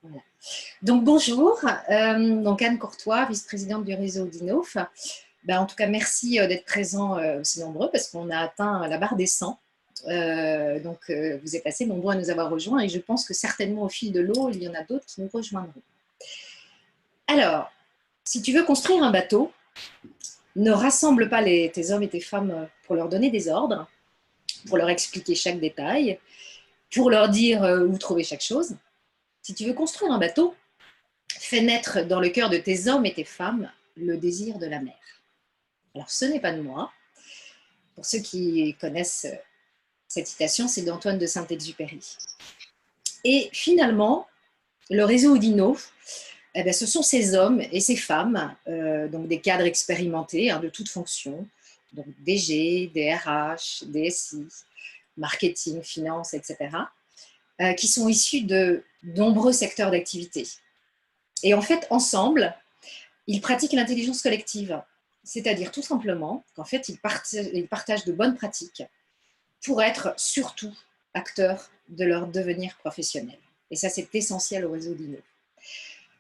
Voilà. Donc bonjour, donc Anne Courtois, vice-présidente du réseau d'Inov. En tout cas, merci d'être présents aussi nombreux parce qu'on a atteint la barre des 100. Vous êtes assez nombreux à nous avoir rejoints et je pense que certainement au fil de l'eau, il y en a d'autres qui nous rejoindront. Alors, si tu veux construire un bateau, ne rassemble pas tes hommes et tes femmes pour leur donner des ordres, pour leur expliquer chaque détail, pour leur dire où trouver chaque chose. Si tu veux construire un bateau, fais naître dans le cœur de tes hommes et tes femmes le désir de la mer. Alors, ce n'est pas de moi. Pour ceux qui connaissent cette citation, c'est d'Antoine de Saint-Exupéry. Et finalement, le réseau Oudinot, ce sont ces hommes et ces femmes, donc des cadres expérimentés de toutes fonctions, donc DG, DRH, DSI, marketing, finance, etc., qui sont issus de nombreux secteurs d'activité. Et en fait, ensemble, ils pratiquent l'intelligence collective, c'est-à-dire tout simplement qu'en fait, ils partagent de bonnes pratiques pour être surtout acteurs de leur devenir professionnel. Et ça, c'est essentiel au réseau d'Inov.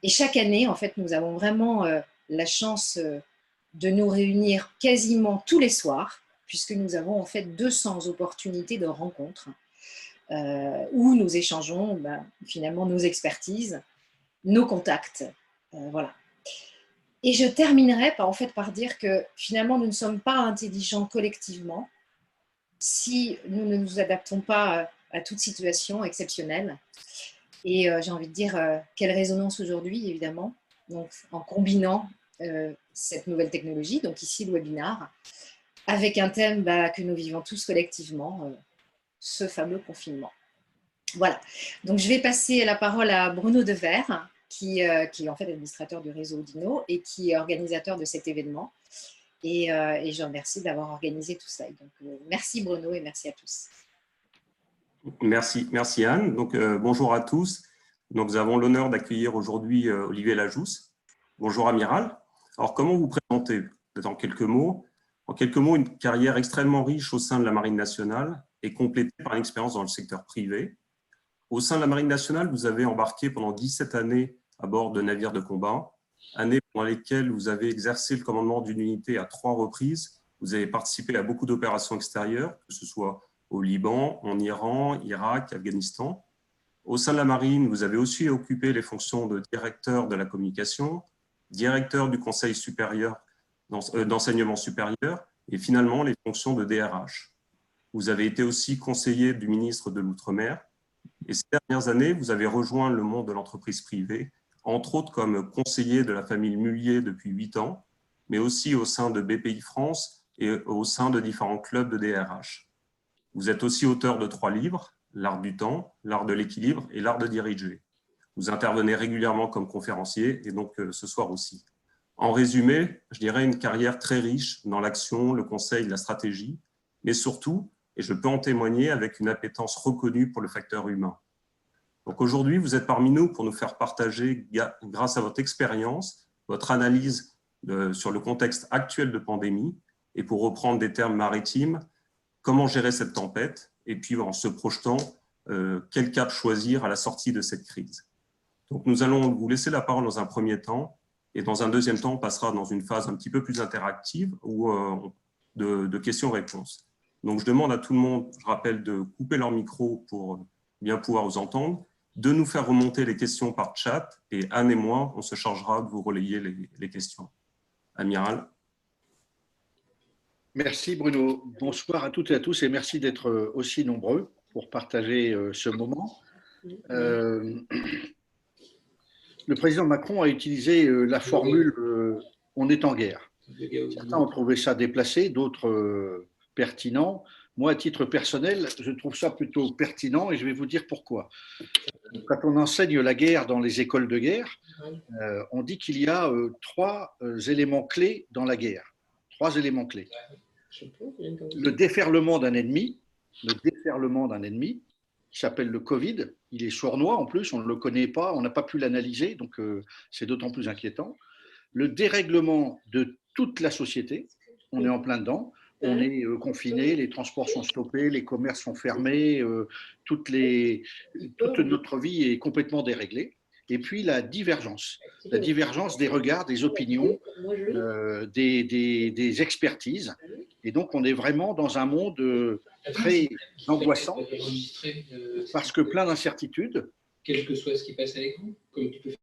Et chaque année, en fait, nous avons vraiment la chance de nous réunir quasiment tous les soirs, puisque nous avons en fait 200 opportunités de rencontres où nous échangeons finalement nos expertises, nos contacts. Voilà. Et je terminerai par dire que finalement, nous ne sommes pas intelligents collectivement si nous ne nous adaptons pas à toute situation exceptionnelle. Et j'ai envie de dire, quelle résonance aujourd'hui, évidemment, donc, en combinant cette nouvelle technologie, donc ici le webinar, avec un thème que nous vivons tous collectivement, ce fameux confinement. Voilà, donc je vais passer la parole à Bruno Dever, qui est en fait administrateur du réseau Oudinot et qui est organisateur de cet événement. Et je remercie d'avoir organisé tout ça. Donc, merci Bruno et merci à tous. Merci Anne. Donc, bonjour à tous. Donc, nous avons l'honneur d'accueillir aujourd'hui Olivier Lajousse. Bonjour Amiral. Alors, comment vous présenter? En quelques mots, une carrière extrêmement riche au sein de la Marine nationale et complétée par une expérience dans le secteur privé. Au sein de la Marine nationale, vous avez embarqué pendant 17 années à bord de navires de combat, années pendant lesquelles vous avez exercé le commandement d'une unité à 3 reprises. Vous avez participé à beaucoup d'opérations extérieures, que ce soit au Liban, en Iran, Irak, Afghanistan. Au sein de la Marine, vous avez aussi occupé les fonctions de directeur de la communication, directeur du Conseil supérieur d'enseignement supérieur et finalement les fonctions de DRH. Vous avez été aussi conseiller du ministre de l'Outre-mer et ces dernières années, vous avez rejoint le monde de l'entreprise privée, entre autres comme conseiller de la famille Mullier depuis 8 ans, mais aussi au sein de BPI France et au sein de différents clubs de DRH. Vous êtes aussi auteur de 3 livres, L'art du temps, L'art de l'équilibre et L'art de diriger. Vous intervenez régulièrement comme conférencier et donc ce soir aussi. En résumé, je dirais une carrière très riche dans l'action, le conseil, la stratégie, mais surtout, et je peux en témoigner, avec une appétence reconnue pour le facteur humain. Donc aujourd'hui, vous êtes parmi nous pour nous faire partager, grâce à votre expérience, votre analyse sur le contexte actuel de pandémie, et pour reprendre des termes maritimes, comment gérer cette tempête, et puis en se projetant, quel cap choisir à la sortie de cette crise. Donc nous allons vous laisser la parole dans un premier temps, et dans un deuxième temps, on passera dans une phase un petit peu plus interactive ou de questions-réponses. Donc je demande à tout le monde, je rappelle, de couper leur micro pour bien pouvoir vous entendre, de nous faire remonter les questions par chat, et Anne et moi, on se chargera de vous relayer les questions. Amiral. Merci Bruno. Bonsoir à toutes et à tous et merci d'être aussi nombreux pour partager ce moment. Le président Macron a utilisé la formule « on est en guerre ». Certains ont trouvé ça déplacé, d'autres pertinent. Moi, à titre personnel, je trouve ça plutôt pertinent et je vais vous dire pourquoi. Quand on enseigne la guerre dans les écoles de guerre, on dit qu'il y a 3 éléments clés dans la guerre. 3 éléments clés. Le déferlement d'un ennemi, qui s'appelle le Covid. Il est sournois en plus, on ne le connaît pas, on n'a pas pu l'analyser, donc c'est d'autant plus inquiétant. Le dérèglement de toute la société, on est en plein dedans. on est confiné, les transports sont stoppés, les commerces sont fermés, toute notre vie est complètement déréglée. Et puis la divergence des regards, des opinions, des expertises. Et donc on est vraiment dans un monde très angoissant parce que plein d'incertitudes. Quel que soit ce qui passe avec vous, comme tu peux.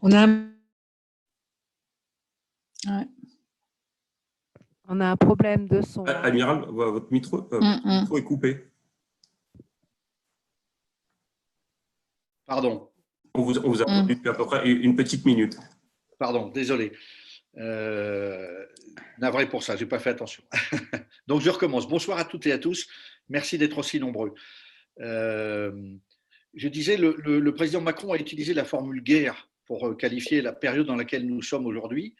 On a ouais. On a un problème de son. Amiral, votre micro est coupé. Pardon. On vous a entendu depuis à peu près une petite minute. Pardon, désolé. Navré pour ça, je n'ai pas fait attention. Donc, je recommence. Bonsoir à toutes et à tous. Merci d'être aussi nombreux. Je disais, le président Macron a utilisé la formule guerre pour qualifier la période dans laquelle nous sommes aujourd'hui.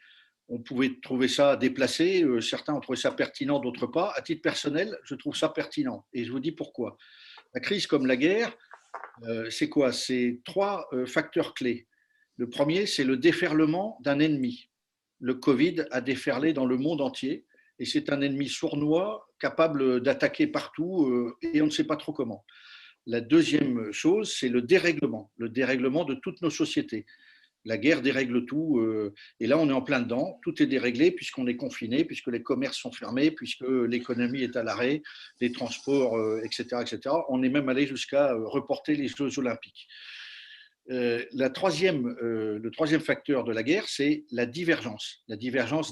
On pouvait trouver ça déplacé, certains ont trouvé ça pertinent, d'autres pas. À titre personnel, je trouve ça pertinent et je vous dis pourquoi. La crise comme la guerre, c'est quoi? C'est trois facteurs clés. Le premier, c'est le déferlement d'un ennemi. Le Covid a déferlé dans le monde entier et c'est un ennemi sournois capable d'attaquer partout et on ne sait pas trop comment. La deuxième chose, c'est le dérèglement de toutes nos sociétés. La guerre dérègle tout et là, on est en plein dedans. Tout est déréglé puisqu'on est confiné, puisque les commerces sont fermés, puisque l'économie est à l'arrêt, les transports, etc., etc. On est même allé jusqu'à reporter les Jeux olympiques. Le troisième facteur de la guerre, c'est la divergence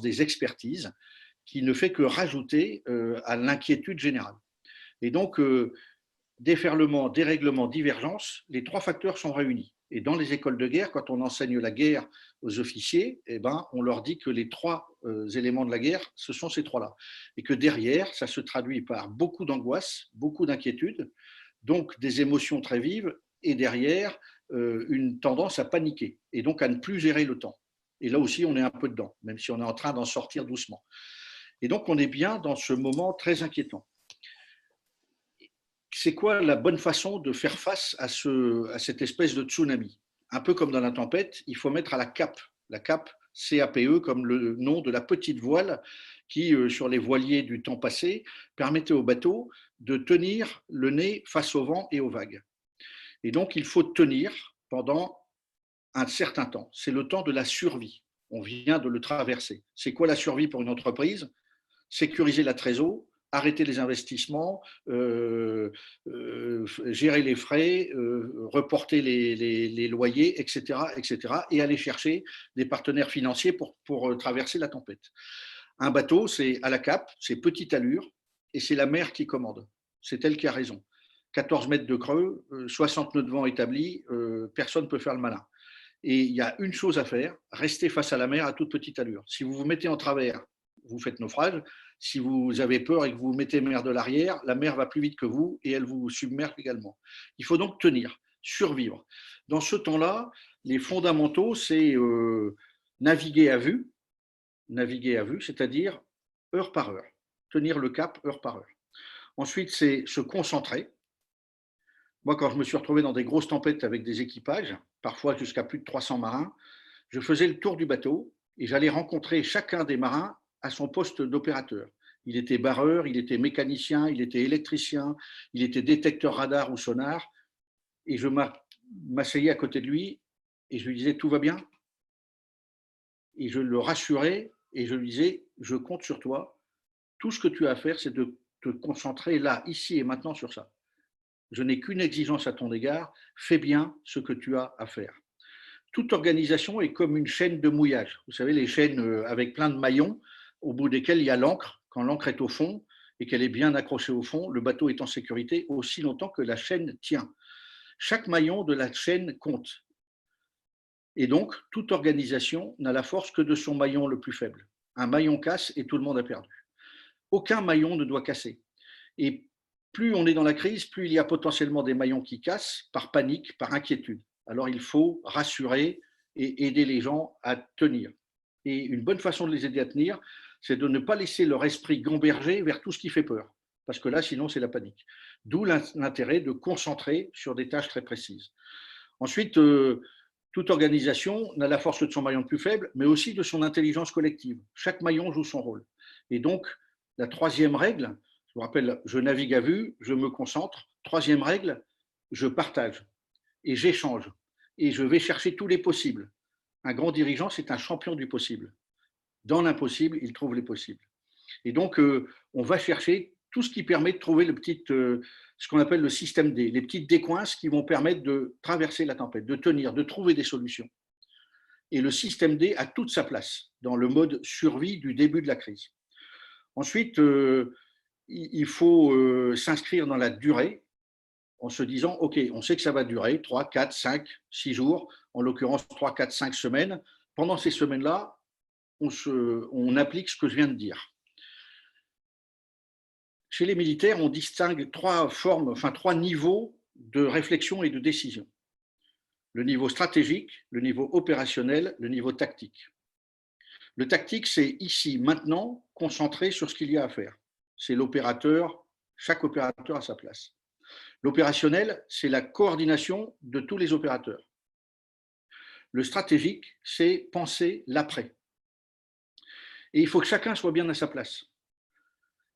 des expertises qui ne fait que rajouter à l'inquiétude générale. Et donc, déferlement, dérèglement, divergence, les trois facteurs sont réunis. Et dans les écoles de guerre, quand on enseigne la guerre aux officiers, eh ben, on leur dit que les trois éléments de la guerre, ce sont ces trois-là. Et que derrière, ça se traduit par beaucoup d'angoisse, beaucoup d'inquiétude, donc des émotions très vives, et derrière, une tendance à paniquer, et donc à ne plus gérer le temps. Et là aussi, on est un peu dedans, même si on est en train d'en sortir doucement. Et donc, on est bien dans ce moment très inquiétant. C'est quoi la bonne façon de faire face à cette espèce de tsunami? Un peu comme dans la tempête, il faut mettre à la cape, CAPE, comme le nom de la petite voile qui, sur les voiliers du temps passé, permettait au bateau de tenir le nez face au vent et aux vagues. Et donc, il faut tenir pendant un certain temps. C'est le temps de la survie. On vient de le traverser. C'est quoi la survie pour une entreprise? Sécuriser la trésor, arrêter les investissements, gérer les frais, reporter les loyers, etc., et aller chercher des partenaires financiers pour traverser la tempête. Un bateau, c'est à la cape, c'est petite allure, et c'est la mer qui commande. C'est elle qui a raison. 14 mètres de creux, 60 nœuds de vent établis, personne ne peut faire le malin. Et il y a une chose à faire, rester face à la mer à toute petite allure. Si vous vous mettez en travers, vous faites naufrage. Si vous avez peur et que vous mettez mer de l'arrière, la mer va plus vite que vous et elle vous submerge également. Il faut donc tenir, survivre. Dans ce temps-là, les fondamentaux, c'est naviguer à vue, c'est-à-dire heure par heure, tenir le cap heure par heure. Ensuite, c'est se concentrer. Moi, quand je me suis retrouvé dans des grosses tempêtes avec des équipages, parfois jusqu'à plus de 300 marins, je faisais le tour du bateau et j'allais rencontrer chacun des marins à son poste d'opérateur. Il était barreur, il était mécanicien, il était électricien, il était détecteur radar ou sonar. Et je m'asseyais à côté de lui et je lui disais « Tout va bien ?» Et je le rassurais et je lui disais « Je compte sur toi. Tout ce que tu as à faire, c'est de te concentrer là, ici et maintenant sur ça. Je n'ai qu'une exigence à ton égard. Fais bien ce que tu as à faire. » Toute organisation est comme une chaîne de mouillage. Vous savez, les chaînes avec plein de maillons au bout desquels il y a l'encre. Quand l'encre est au fond et qu'elle est bien accrochée au fond, le bateau est en sécurité aussi longtemps que la chaîne tient. Chaque maillon de la chaîne compte. Et donc, toute organisation n'a la force que de son maillon le plus faible. Un maillon casse et tout le monde a perdu. Aucun maillon ne doit casser. Et plus on est dans la crise, plus il y a potentiellement des maillons qui cassent par panique, par inquiétude. Alors, il faut rassurer et aider les gens à tenir. Et une bonne façon de les aider à tenir, c'est de ne pas laisser leur esprit gamberger vers tout ce qui fait peur. parce que là, sinon, c'est la panique. D'où l'intérêt de concentrer sur des tâches très précises. Ensuite, toute organisation n'a la force de son maillon le plus faible, mais aussi de son intelligence collective. Chaque maillon joue son rôle. Et donc, la troisième règle, je vous rappelle, je navigue à vue, je me concentre. Troisième règle, je partage et j'échange. Et je vais chercher tous les possibles. Un grand dirigeant, c'est un champion du possible. Dans l'impossible, il trouve les possibles. Et donc, on va chercher tout ce qui permet de trouver ce qu'on appelle le système D, les petites décoinces qui vont permettre de traverser la tempête, de tenir, de trouver des solutions. Et le système D a toute sa place dans le mode survie du début de la crise. Ensuite, il faut s'inscrire dans la durée en se disant, OK, on sait que ça va durer 3, 4, 5, 6 jours, en l'occurrence 3, 4, 5 semaines. Pendant ces semaines-là, on applique ce que je viens de dire. Chez les militaires, on distingue trois niveaux de réflexion et de décision. Le niveau stratégique, le niveau opérationnel, le niveau tactique. Le tactique, c'est ici, maintenant, concentré sur ce qu'il y a à faire. C'est l'opérateur, chaque opérateur à sa place. L'opérationnel, c'est la coordination de tous les opérateurs. Le stratégique, c'est penser l'après. Et il faut que chacun soit bien à sa place.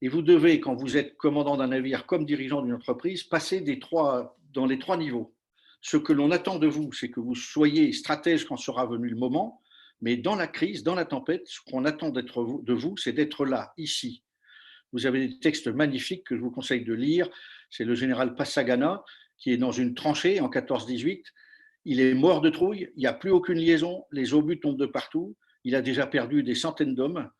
Et vous devez, quand vous êtes commandant d'un navire comme dirigeant d'une entreprise, passer dans les trois niveaux. Ce que l'on attend de vous, c'est que vous soyez stratège quand sera venu le moment, mais dans la crise, dans la tempête, ce qu'on attend de vous, c'est d'être là, ici. Vous avez des textes magnifiques que je vous conseille de lire. C'est le général Passagana qui est dans une tranchée en 14-18. Il est mort de trouille, il n'y a plus aucune liaison, les obus tombent de partout. Il a déjà perdu des centaines d'hommes.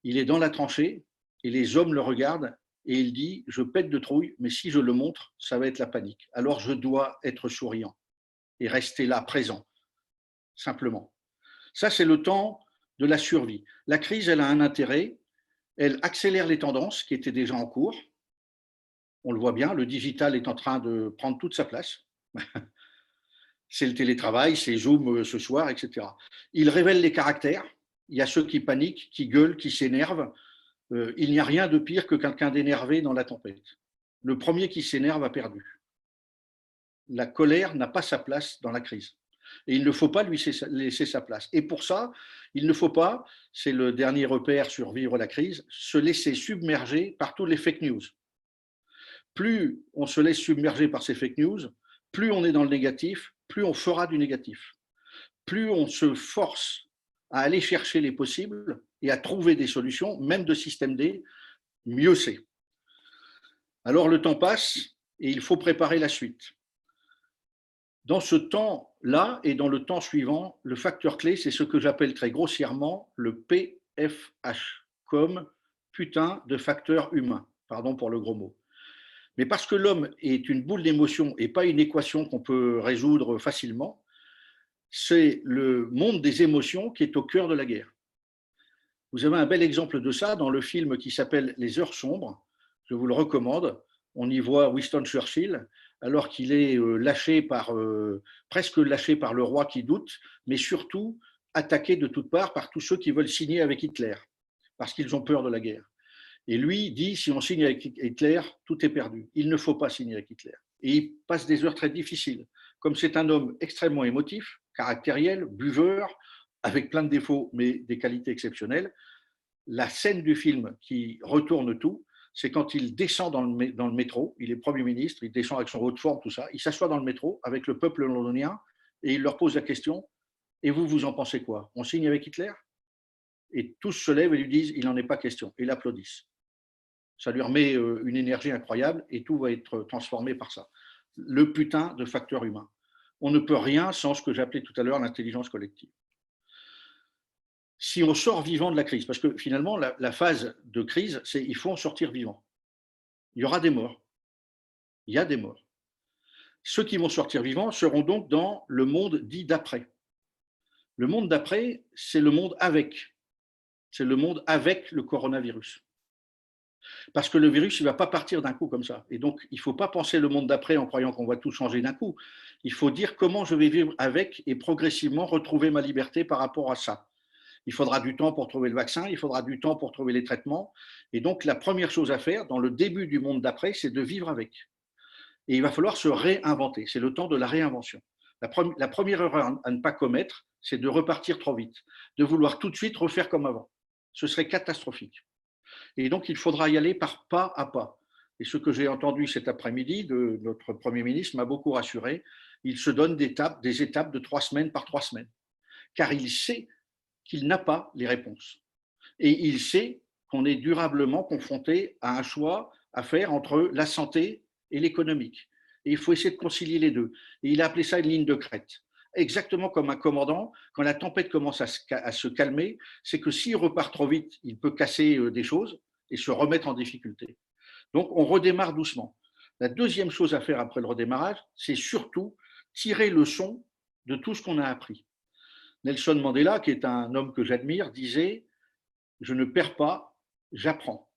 Il est dans la tranchée et les hommes le regardent et il dit « Je pète de trouille, mais si je le montre, ça va être la panique. Alors je dois être souriant et rester là, présent, simplement. » Ça, c'est le temps de la survie. La crise, elle a un intérêt. Elle accélère les tendances qui étaient déjà en cours. On le voit bien, le digital est en train de prendre toute sa place. C'est le télétravail, c'est Zoom ce soir, etc. Il révèle les caractères. Il y a ceux qui paniquent, qui gueulent, qui s'énervent. Il n'y a rien de pire que quelqu'un d'énervé dans la tempête. Le premier qui s'énerve a perdu. La colère n'a pas sa place dans la crise. Et il ne faut pas lui laisser sa place. Et pour ça, il ne faut pas, c'est le dernier repère sur vivre la crise, se laisser submerger par tous les fake news. Plus on se laisse submerger par ces fake news, plus on est dans le négatif, plus on fera du négatif. Plus on se force à aller chercher les possibles et à trouver des solutions, même de système D, mieux c'est. Alors le temps passe et il faut préparer la suite. Dans ce temps-là et dans le temps suivant, le facteur clé, c'est ce que j'appelle très grossièrement le PFH, comme putain de facteur humain. Pardon pour le gros mot. Mais parce que l'homme est une boule d'émotions et pas une équation qu'on peut résoudre facilement, c'est le monde des émotions qui est au cœur de la guerre. Vous avez un bel exemple de ça dans le film qui s'appelle Les Heures sombres. Je vous le recommande. On y voit Winston Churchill, alors qu'il est presque lâché par le roi qui doute, mais surtout attaqué de toutes parts par tous ceux qui veulent signer avec Hitler, parce qu'ils ont peur de la guerre. Et lui dit, si on signe avec Hitler, tout est perdu. Il ne faut pas signer avec Hitler. Et il passe des heures très difficiles. Comme c'est un homme extrêmement émotif, caractériel, buveur, avec plein de défauts, mais des qualités exceptionnelles, la scène du film qui retourne tout, c'est quand il descend dans le métro, il est Premier ministre, il descend avec son haut de forme, tout ça, il s'assoit dans le métro avec le peuple londonien et il leur pose la question, et vous, vous en pensez quoi? On signe avec Hitler? Et tous se lèvent et lui disent, il n'en est pas question, et ils applaudissent. Ça lui remet une énergie incroyable et tout va être transformé par ça. Le putain de facteur humain. On ne peut rien sans ce que j'appelais tout à l'heure l'intelligence collective. Si on sort vivant de la crise, parce que finalement, la phase de crise, c'est il faut en sortir vivant. Il y aura des morts. Il y a des morts. Ceux qui vont sortir vivants seront donc dans le monde dit d'après. Le monde d'après, c'est le monde avec. C'est le monde avec le coronavirus. Parce que le virus, il ne va pas partir d'un coup comme ça. Et donc, il ne faut pas penser le monde d'après en croyant qu'on va tout changer d'un coup. Il faut dire comment je vais vivre avec et progressivement retrouver ma liberté par rapport à ça. Il faudra du temps pour trouver le vaccin, il faudra du temps pour trouver les traitements. Et donc, la première chose à faire dans le début du monde d'après, c'est de vivre avec. Et il va falloir se réinventer. C'est le temps de la réinvention. La première erreur à ne pas commettre, c'est de repartir trop vite, de vouloir tout de suite refaire comme avant. Ce serait catastrophique. Et donc, il faudra y aller par pas à pas. Et ce que j'ai entendu cet après-midi de notre Premier ministre m'a beaucoup rassuré. Il se donne des étapes de 3 semaines par 3 semaines, car il sait qu'il n'a pas les réponses. Et il sait qu'on est durablement confronté à un choix à faire entre la santé et l'économique. Et il faut essayer de concilier les deux. Et il a appelé ça une ligne de crête. Exactement comme un commandant, quand la tempête commence à se calmer, c'est que s'il repart trop vite, il peut casser des choses et se remettre en difficulté. Donc, on redémarre doucement. La deuxième chose à faire après le redémarrage, c'est surtout tirer le leçon de tout ce qu'on a appris. Nelson Mandela, qui est un homme que j'admire, disait « Je ne perds pas, j'apprends ».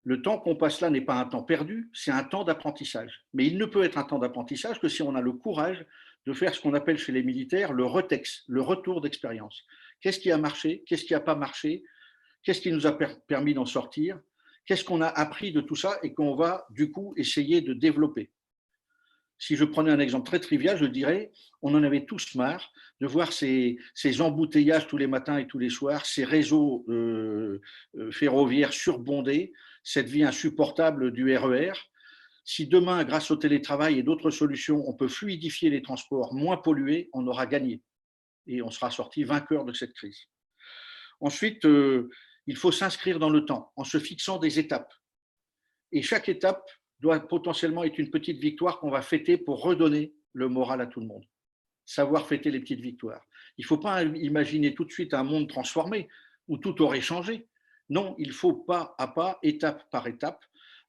Le temps qu'on passe là n'est pas un temps perdu, c'est un temps d'apprentissage. Mais il ne peut être un temps d'apprentissage que si on a le courage de faire ce qu'on appelle chez les militaires le retex, le retour d'expérience. Qu'est-ce qui a marché? Qu'est-ce qui n'a pas marché? Qu'est-ce qui nous a permis d'en sortir? Qu'est-ce qu'on a appris de tout ça et qu'on va du coup essayer de développer? Si je prenais un exemple très trivial, je dirais, on en avait tous marre de voir ces embouteillages tous les matins et tous les soirs, ces réseaux ferroviaires surbondés, cette vie insupportable du RER. Si demain, grâce au télétravail et d'autres solutions, on peut fluidifier les transports, moins polluer, on aura gagné et on sera sorti vainqueur de cette crise. Ensuite, il faut s'inscrire dans le temps en se fixant des étapes. Et chaque étape doit potentiellement être une petite victoire qu'on va fêter pour redonner le moral à tout le monde. Savoir fêter les petites victoires. Il ne faut pas imaginer tout de suite un monde transformé où tout aurait changé. Non, il faut pas à pas, étape par étape,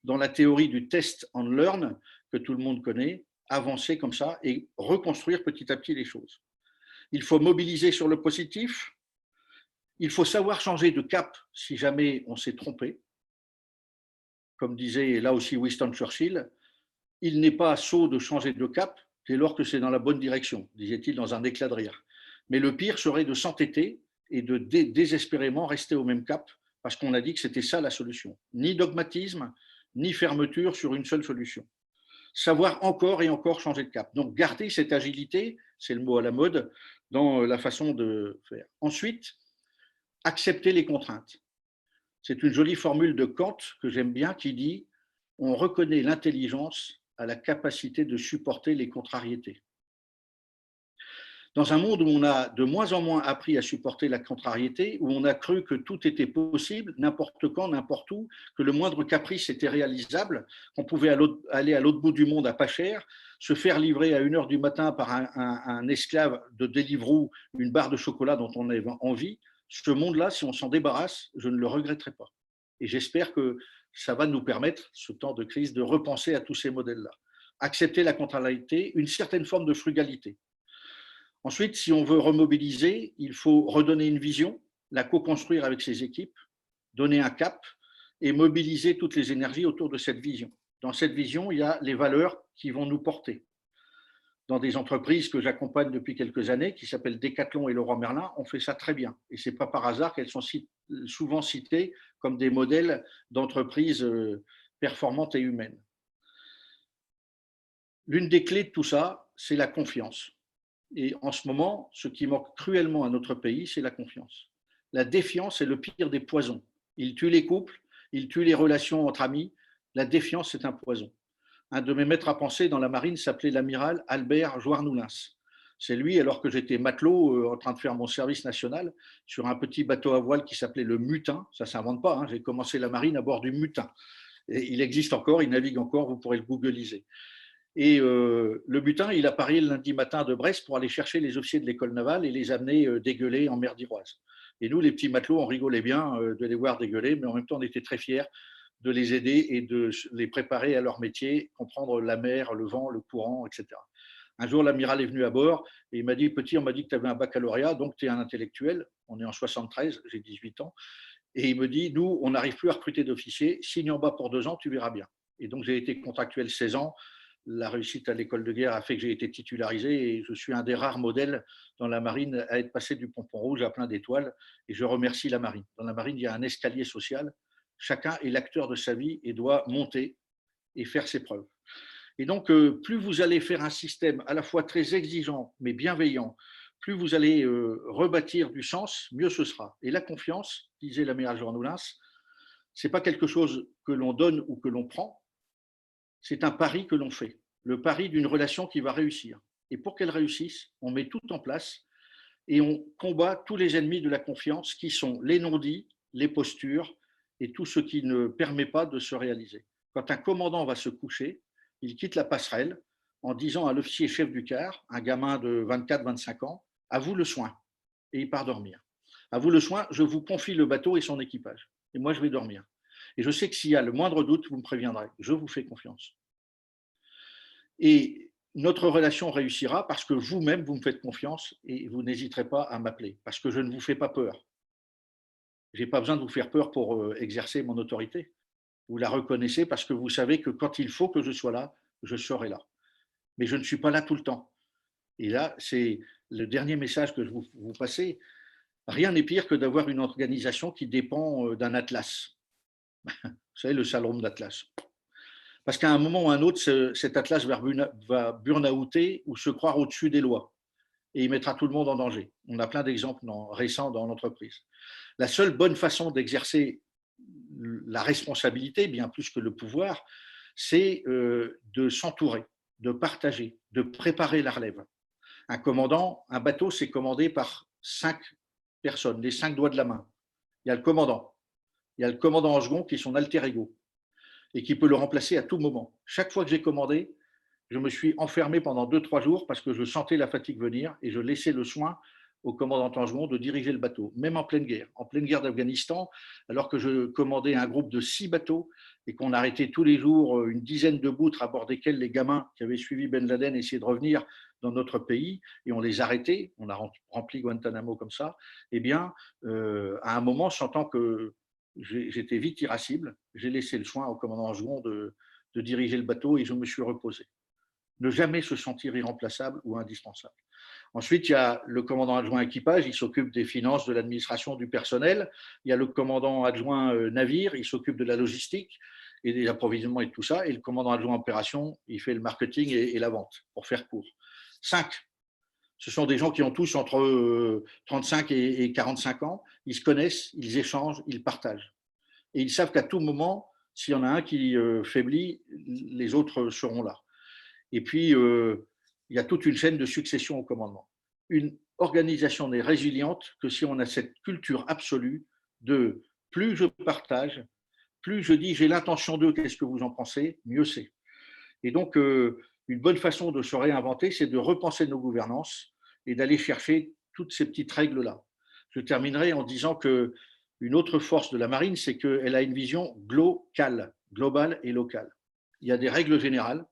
dans la théorie du test and learn que tout le monde connaît, avancer comme ça et reconstruire petit à petit les choses. Il faut mobiliser sur le positif. Il faut savoir changer de cap si jamais on s'est trompé. Comme disait là aussi Winston Churchill, il n'est pas sot de changer de cap dès lors que c'est dans la bonne direction, disait-il dans un éclat de rire. Mais le pire serait de s'entêter et de désespérément rester au même cap parce qu'on a dit que c'était ça la solution. Ni dogmatisme, ni fermeture sur une seule solution. Savoir encore et encore changer de cap. Donc garder cette agilité, c'est le mot à la mode, dans la façon de faire. Ensuite, accepter les contraintes. C'est une jolie formule de Kant que j'aime bien qui dit « On reconnaît l'intelligence à la capacité de supporter les contrariétés ». Dans un monde où on a de moins en moins appris à supporter la contrariété, où on a cru que tout était possible, n'importe quand, n'importe où, que le moindre caprice était réalisable, qu'on pouvait aller à l'autre bout du monde à pas cher, se faire livrer à 1h du matin par un esclave de Deliveroo une barre de chocolat dont on avait envie, ce monde-là, si on s'en débarrasse, je ne le regretterai pas. Et j'espère que ça va nous permettre, ce temps de crise, de repenser à tous ces modèles-là. Accepter la contrariété, une certaine forme de frugalité. Ensuite, si on veut remobiliser, il faut redonner une vision, la co-construire avec ses équipes, donner un cap et mobiliser toutes les énergies autour de cette vision. Dans cette vision, il y a les valeurs qui vont nous porter. Dans des entreprises que j'accompagne depuis quelques années, qui s'appellent Decathlon et Leroy Merlin, on fait ça très bien. Et ce n'est pas par hasard qu'elles sont souvent citées comme des modèles d'entreprises performantes et humaines. L'une des clés de tout ça, c'est la confiance. Et en ce moment, ce qui manque cruellement à notre pays, c'est la confiance. La défiance est le pire des poisons. Il tue les couples, il tue les relations entre amis. La défiance, c'est un poison. Un de mes maîtres à penser dans la marine s'appelait l'amiral Albert Joarnoulins. C'est lui, alors que j'étais matelot en train de faire mon service national, sur un petit bateau à voile qui s'appelait le Mutin. Ça ne s'invente pas, hein. J'ai commencé la marine à bord du Mutin. Et il existe encore, il navigue encore, vous pourrez le googliser. Et le Mutin, il a parié le lundi matin de Brest pour aller chercher les officiers de l'école navale et les amener dégueuler en mer d'Iroise. Et nous, les petits matelots, on rigolait bien de les voir dégueuler, mais en même temps, on était très fiers de les aider et de les préparer à leur métier, comprendre la mer, le vent, le courant, etc. Un jour, l'amiral est venu à bord et il m'a dit « Petit, on m'a dit que tu avais un baccalauréat, donc tu es un intellectuel. » On est en 73, j'ai 18 ans. Et il me dit « Nous, on n'arrive plus à recruter d'officiers. Signe en bas pour 2 ans, tu verras bien. » Et donc, j'ai été contractuel 16 ans. la réussite à l'école de guerre a fait que j'ai été titularisé et je suis un des rares modèles dans la marine à être passé du pompon rouge à plein d'étoiles et je remercie la marine. Dans la marine, il y a un escalier social. Chacun est l'acteur de sa vie et doit monter et faire ses preuves. Et donc, plus vous allez faire un système à la fois très exigeant mais bienveillant, plus vous allez rebâtir du sens, mieux ce sera. Et la confiance, disait l'amiral Journoulins, ce n'est pas quelque chose que l'on donne ou que l'on prend, c'est un pari que l'on fait, le pari d'une relation qui va réussir. Et pour qu'elle réussisse, on met tout en place et on combat tous les ennemis de la confiance qui sont les non-dits, les postures et tout ce qui ne permet pas de se réaliser. Quand un commandant va se coucher, il quitte la passerelle en disant à l'officier chef du quart, un gamin de 24-25 ans, à vous le soin, et il part dormir. À vous le soin, je vous confie le bateau et son équipage, et moi je vais dormir. Et je sais que s'il y a le moindre doute, vous me préviendrez, je vous fais confiance. Et notre relation réussira parce que vous-même, vous me faites confiance et vous n'hésiterez pas à m'appeler, parce que je ne vous fais pas peur. Je n'ai pas besoin de vous faire peur pour exercer mon autorité. Vous la reconnaissez parce que vous savez que quand il faut que je sois là, je serai là. Mais je ne suis pas là tout le temps. Et là, c'est le dernier message que je vous passez. Rien n'est pire que d'avoir une organisation qui dépend d'un atlas. Vous savez, le syndrome d'Atlas. Parce qu'à un moment ou à un autre, cet atlas va burn-outer ou se croire au-dessus des lois. Et il mettra tout le monde en danger. On a plein d'exemples récents dans l'entreprise. La seule bonne façon d'exercer la responsabilité, bien plus que le pouvoir, c'est de s'entourer, de partager, de préparer la relève. Un commandant, un bateau, c'est commandé par 5 personnes, les 5 doigts de la main. Il y a le commandant. Il y a le commandant en second qui est son alter ego et qui peut le remplacer à tout moment. Chaque fois que j'ai commandé, je me suis enfermé pendant 2-3 jours parce que je sentais la fatigue venir et je laissais le soin au commandant en second de diriger le bateau, même en pleine guerre d'Afghanistan, alors que je commandais un groupe de 6 bateaux et qu'on arrêtait tous les jours une dizaine de boutres à bord desquels les gamins qui avaient suivi Ben Laden essayaient de revenir dans notre pays et on les arrêtait, on a rempli Guantanamo comme ça, eh bien, à un moment, sentant que j'étais vite irascible, j'ai laissé le soin au commandant en second de diriger le bateau et je me suis reposé. Ne jamais se sentir irremplaçable ou indispensable. Ensuite, il y a le commandant adjoint équipage, il s'occupe des finances, de l'administration, du personnel. Il y a le commandant adjoint navire, il s'occupe de la logistique et des approvisionnements et de tout ça. Et le commandant adjoint opération, il fait le marketing et la vente, pour faire court. 5. Ce sont des gens qui ont tous entre 35 et 45 ans. Ils se connaissent, ils échangent, ils partagent. Et ils savent qu'à tout moment, s'il y en a un qui faiblit, les autres seront là. Et puis, il y a toute une chaîne de succession au commandement. Une organisation n'est résiliente que si on a cette culture absolue de plus je partage, plus je dis j'ai l'intention d'eux, qu'est-ce que vous en pensez, mieux c'est. Et donc, une bonne façon de se réinventer, c'est de repenser nos gouvernances et d'aller chercher toutes ces petites règles-là. Je terminerai en disant qu'une autre force de la marine, c'est qu'elle a une vision globale et locale. Il y a des règles générales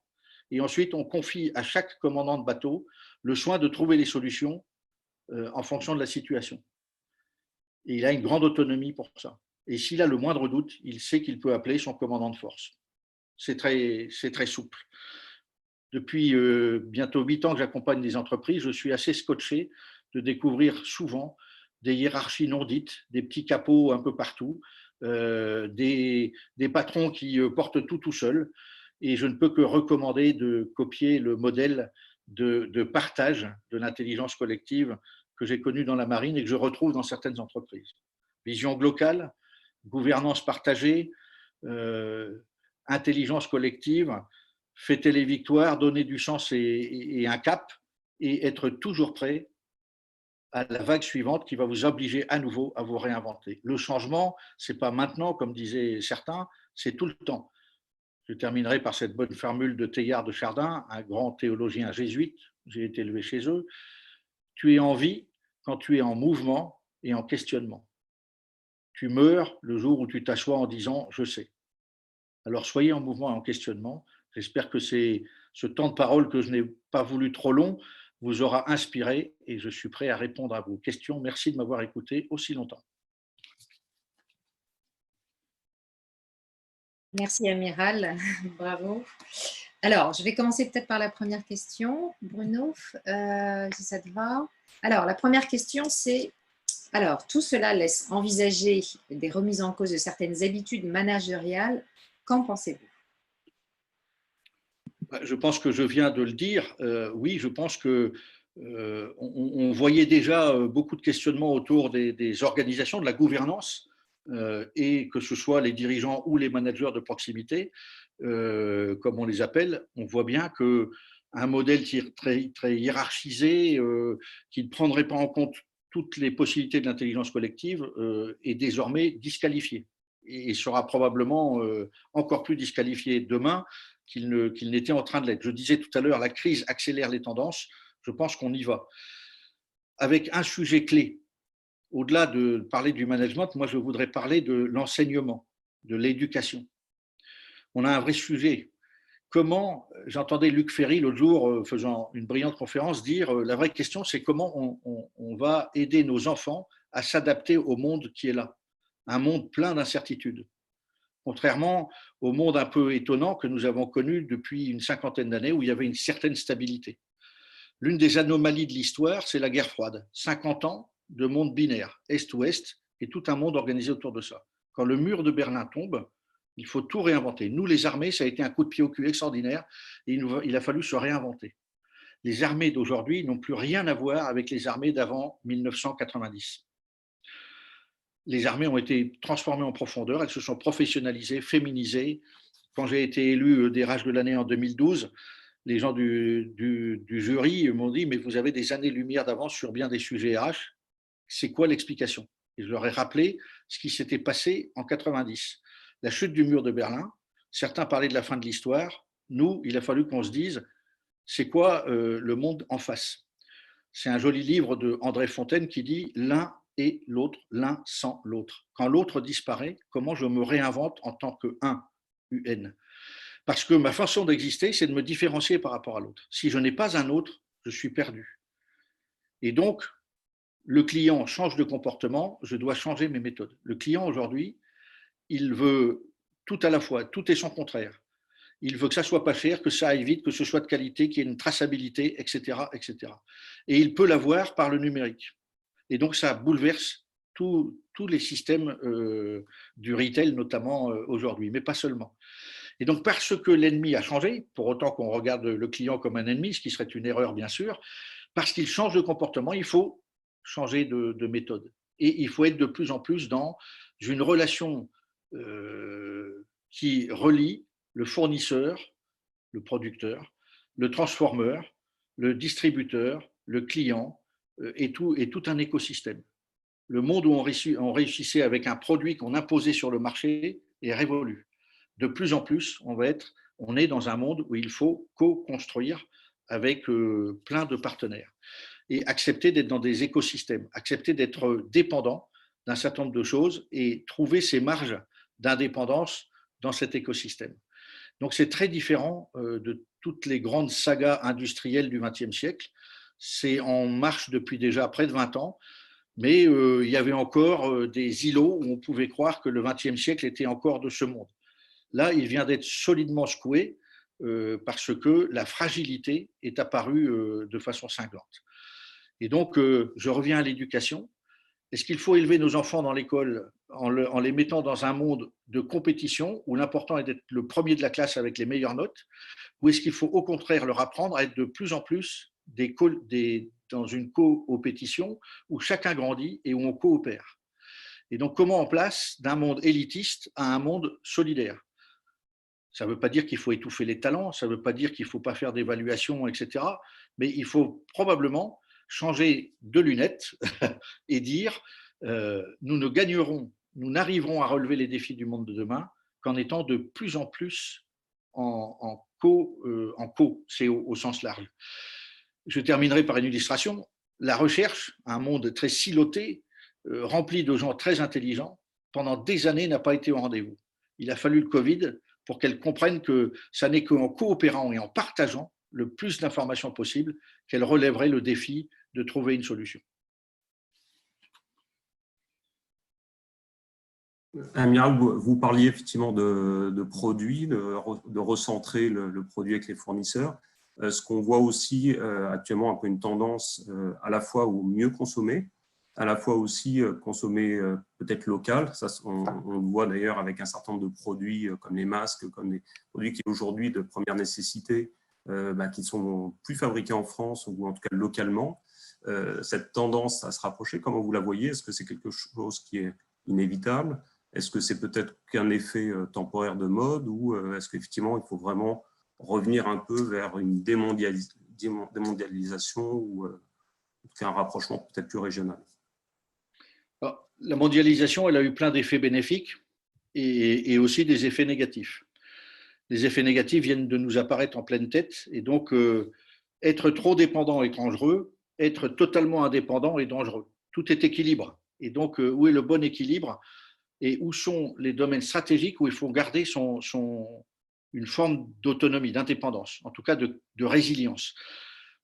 et ensuite on confie à chaque commandant de bateau le soin de trouver les solutions en fonction de la situation. Et il a une grande autonomie pour ça. Et s'il a le moindre doute, il sait qu'il peut appeler son commandant de force. C'est très souple. Depuis bientôt 8 ans que j'accompagne des entreprises, je suis assez scotché de découvrir souvent des hiérarchies non dites, des petits capots un peu partout, des patrons qui portent tout seuls. Et je ne peux que recommander de copier le modèle de partage de l'intelligence collective que j'ai connu dans la marine et que je retrouve dans certaines entreprises. Vision globale, gouvernance partagée, intelligence collective, fêter les victoires, donner du sens et un cap, et être toujours prêt à la vague suivante qui va vous obliger à nouveau à vous réinventer. Le changement, ce n'est pas maintenant, comme disaient certains, c'est tout le temps. Je terminerai par cette bonne formule de Teilhard de Chardin, un grand théologien jésuite, j'ai été élevé chez eux. Tu es en vie quand tu es en mouvement et en questionnement. Tu meurs le jour où tu t'assois en disant « je sais ». Alors soyez en mouvement et en questionnement. J'espère que ce temps de parole que je n'ai pas voulu trop long vous aura inspiré et je suis prêt à répondre à vos questions. Merci de m'avoir écouté aussi longtemps. Merci Amiral, bravo. Alors, je vais commencer peut-être par la première question, Bruno, si ça te va. Alors, la première question, c'est, alors, tout cela laisse envisager des remises en cause de certaines habitudes managériales. Qu'en pensez-vous? Je pense que je viens de le dire. Oui, je pense que on voyait déjà beaucoup de questionnements autour des organisations, de la gouvernance, et que ce soit les dirigeants ou les managers de proximité, comme on les appelle, on voit bien que un modèle très hiérarchisé, qui ne prendrait pas en compte toutes les possibilités de l'intelligence collective, est désormais disqualifié et sera probablement encore plus disqualifié demain qu'il n'était en train de l'être. Je disais tout à l'heure, la crise accélère les tendances. Je pense qu'on y va. Avec un sujet clé, au-delà de parler du management, moi je voudrais parler de l'enseignement, de l'éducation. On a un vrai sujet. Comment, j'entendais Luc Ferry l'autre jour faisant une brillante conférence dire, la vraie question c'est comment on va aider nos enfants à s'adapter au monde qui est là, un monde plein d'incertitudes. Contrairement au monde un peu étonnant que nous avons connu depuis une cinquantaine d'années où il y avait une certaine stabilité. L'une des anomalies de l'histoire, c'est la guerre froide. 50 ans de monde binaire, Est-Ouest, et tout un monde organisé autour de ça. Quand le mur de Berlin tombe, il faut tout réinventer. Nous, les armées, ça a été un coup de pied au cul extraordinaire et il a fallu se réinventer. Les armées d'aujourd'hui n'ont plus rien à voir avec les armées d'avant 1990. Les armées ont été transformées en profondeur, elles se sont professionnalisées, féminisées. Quand j'ai été élu DRH de l'année en 2012, les gens du jury m'ont dit « mais vous avez des années-lumière d'avance sur bien des sujets RH, c'est quoi l'explication ?» Et je leur ai rappelé ce qui s'était passé en 90. La chute du mur de Berlin, certains parlaient de la fin de l'histoire, nous, il a fallu qu'on se dise « c'est quoi le monde en face ?» C'est un joli livre de André Fontaine qui dit « l'un et l'autre, l'un sans l'autre. Quand l'autre disparaît, comment je me réinvente en tant que un, UN ? Parce que ma façon d'exister, c'est de me différencier par rapport à l'autre. Si je n'ai pas un autre, je suis perdu. Et donc, le client change de comportement, je dois changer mes méthodes. Le client aujourd'hui, il veut tout à la fois, tout et son contraire. Il veut que ça soit pas cher, que ça aille vite, que ce soit de qualité, qu'il y ait une traçabilité, etc., etc. Et il peut l'avoir par le numérique. Et donc, ça bouleverse tous les systèmes du retail, notamment aujourd'hui, mais pas seulement. Et donc, parce que l'ennemi a changé, pour autant qu'on regarde le client comme un ennemi, ce qui serait une erreur, bien sûr, parce qu'il change de comportement, il faut changer de méthode. Et il faut être de plus en plus dans une relation qui relie le fournisseur, le producteur, le transformeur, le distributeur, le client et tout un écosystème. Le monde où on réussissait avec un produit qu'on imposait sur le marché est révolu. De plus en plus, on est dans un monde où il faut co-construire avec plein de partenaires et accepter d'être dans des écosystèmes, accepter d'être dépendant d'un certain nombre de choses et trouver ses marges d'indépendance dans cet écosystème. Donc c'est très différent de toutes les grandes sagas industrielles du XXe siècle. C'est en marche depuis déjà près de 20 ans, mais il y avait encore des îlots où on pouvait croire que le XXe siècle était encore de ce monde. Là, il vient d'être solidement secoué parce que la fragilité est apparue de façon cinglante. Et donc, je reviens à l'éducation. Est-ce qu'il faut élever nos enfants dans l'école en les mettant dans un monde de compétition où l'important est d'être le premier de la classe avec les meilleures notes, ou est-ce qu'il faut au contraire leur apprendre à être de plus en plus dans une coopétition où chacun grandit et où on coopère? Et donc, comment on place d'un monde élitiste à un monde solidaire? Ça ne veut pas dire qu'il faut étouffer les talents, ça ne veut pas dire qu'il ne faut pas faire d'évaluation, etc. Mais il faut probablement changer de lunettes et dire nous ne gagnerons, nous n'arriverons à relever les défis du monde de demain qu'en étant de plus en plus en co, c'est au sens large. Je terminerai par une illustration. La recherche, un monde très siloté, rempli de gens très intelligents, pendant des années n'a pas été au rendez-vous. Il a fallu le Covid pour qu'elle comprenne que ça n'est qu'en coopérant et en partageant le plus d'informations possible qu'elle relèverait le défi de trouver une solution. Amiral, vous parliez effectivement de produits, de recentrer le produit avec les fournisseurs. Ce qu'on voit aussi actuellement un peu une tendance à la fois au mieux consommer, à la fois aussi consommer peut-être local. Ça, on le voit d'ailleurs avec un certain nombre de produits comme les masques, comme des produits qui aujourd'hui de première nécessité, qui ne sont plus fabriqués en France ou en tout cas localement. Cette tendance à se rapprocher, comment vous la voyez? Est-ce que c'est quelque chose qui est inévitable? Est-ce que c'est peut-être qu'un effet temporaire de mode ou est-ce qu'effectivement il faut vraiment revenir un peu vers une démondialisation ou un rapprochement peut-être plus régional? Alors, la mondialisation, elle a eu plein d'effets bénéfiques et aussi des effets négatifs. Les effets négatifs viennent de nous apparaître en pleine tête et donc être trop dépendant est dangereux, être totalement indépendant est dangereux. Tout est équilibre. Et donc, où est le bon équilibre et où sont les domaines stratégiques où il faut garder une forme d'autonomie, d'indépendance, en tout cas de résilience.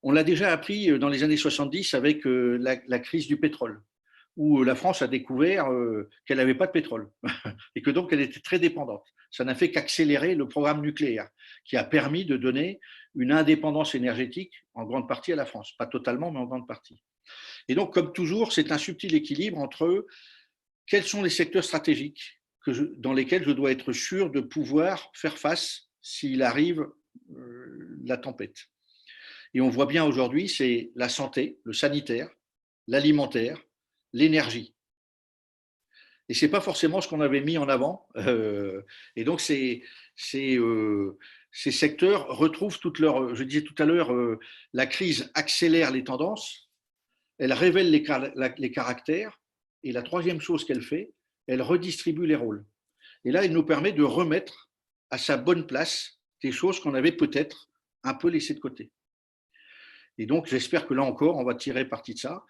On l'a déjà appris dans les années 70 avec la crise du pétrole, où la France a découvert qu'elle n'avait pas de pétrole et que donc elle était très dépendante. Ça n'a fait qu'accélérer le programme nucléaire, qui a permis de donner une indépendance énergétique en grande partie à la France. Pas totalement, mais en grande partie. Et donc, comme toujours, c'est un subtil équilibre entre quels sont les secteurs stratégiques dans lesquels je dois être sûr de pouvoir faire face s'il arrive la tempête. Et on voit bien aujourd'hui, c'est la santé, le sanitaire, l'alimentaire, l'énergie. Et ce n'est pas forcément ce qu'on avait mis en avant. Et donc, ces secteurs retrouvent toute leur… Je disais tout à l'heure, la crise accélère les tendances, elle révèle les caractères, et la troisième chose qu'elle fait, elle redistribue les rôles. Et là, elle nous permet de remettre à sa bonne place des choses qu'on avait peut-être un peu laissées de côté. Et donc, j'espère que là encore, on va tirer parti de ça.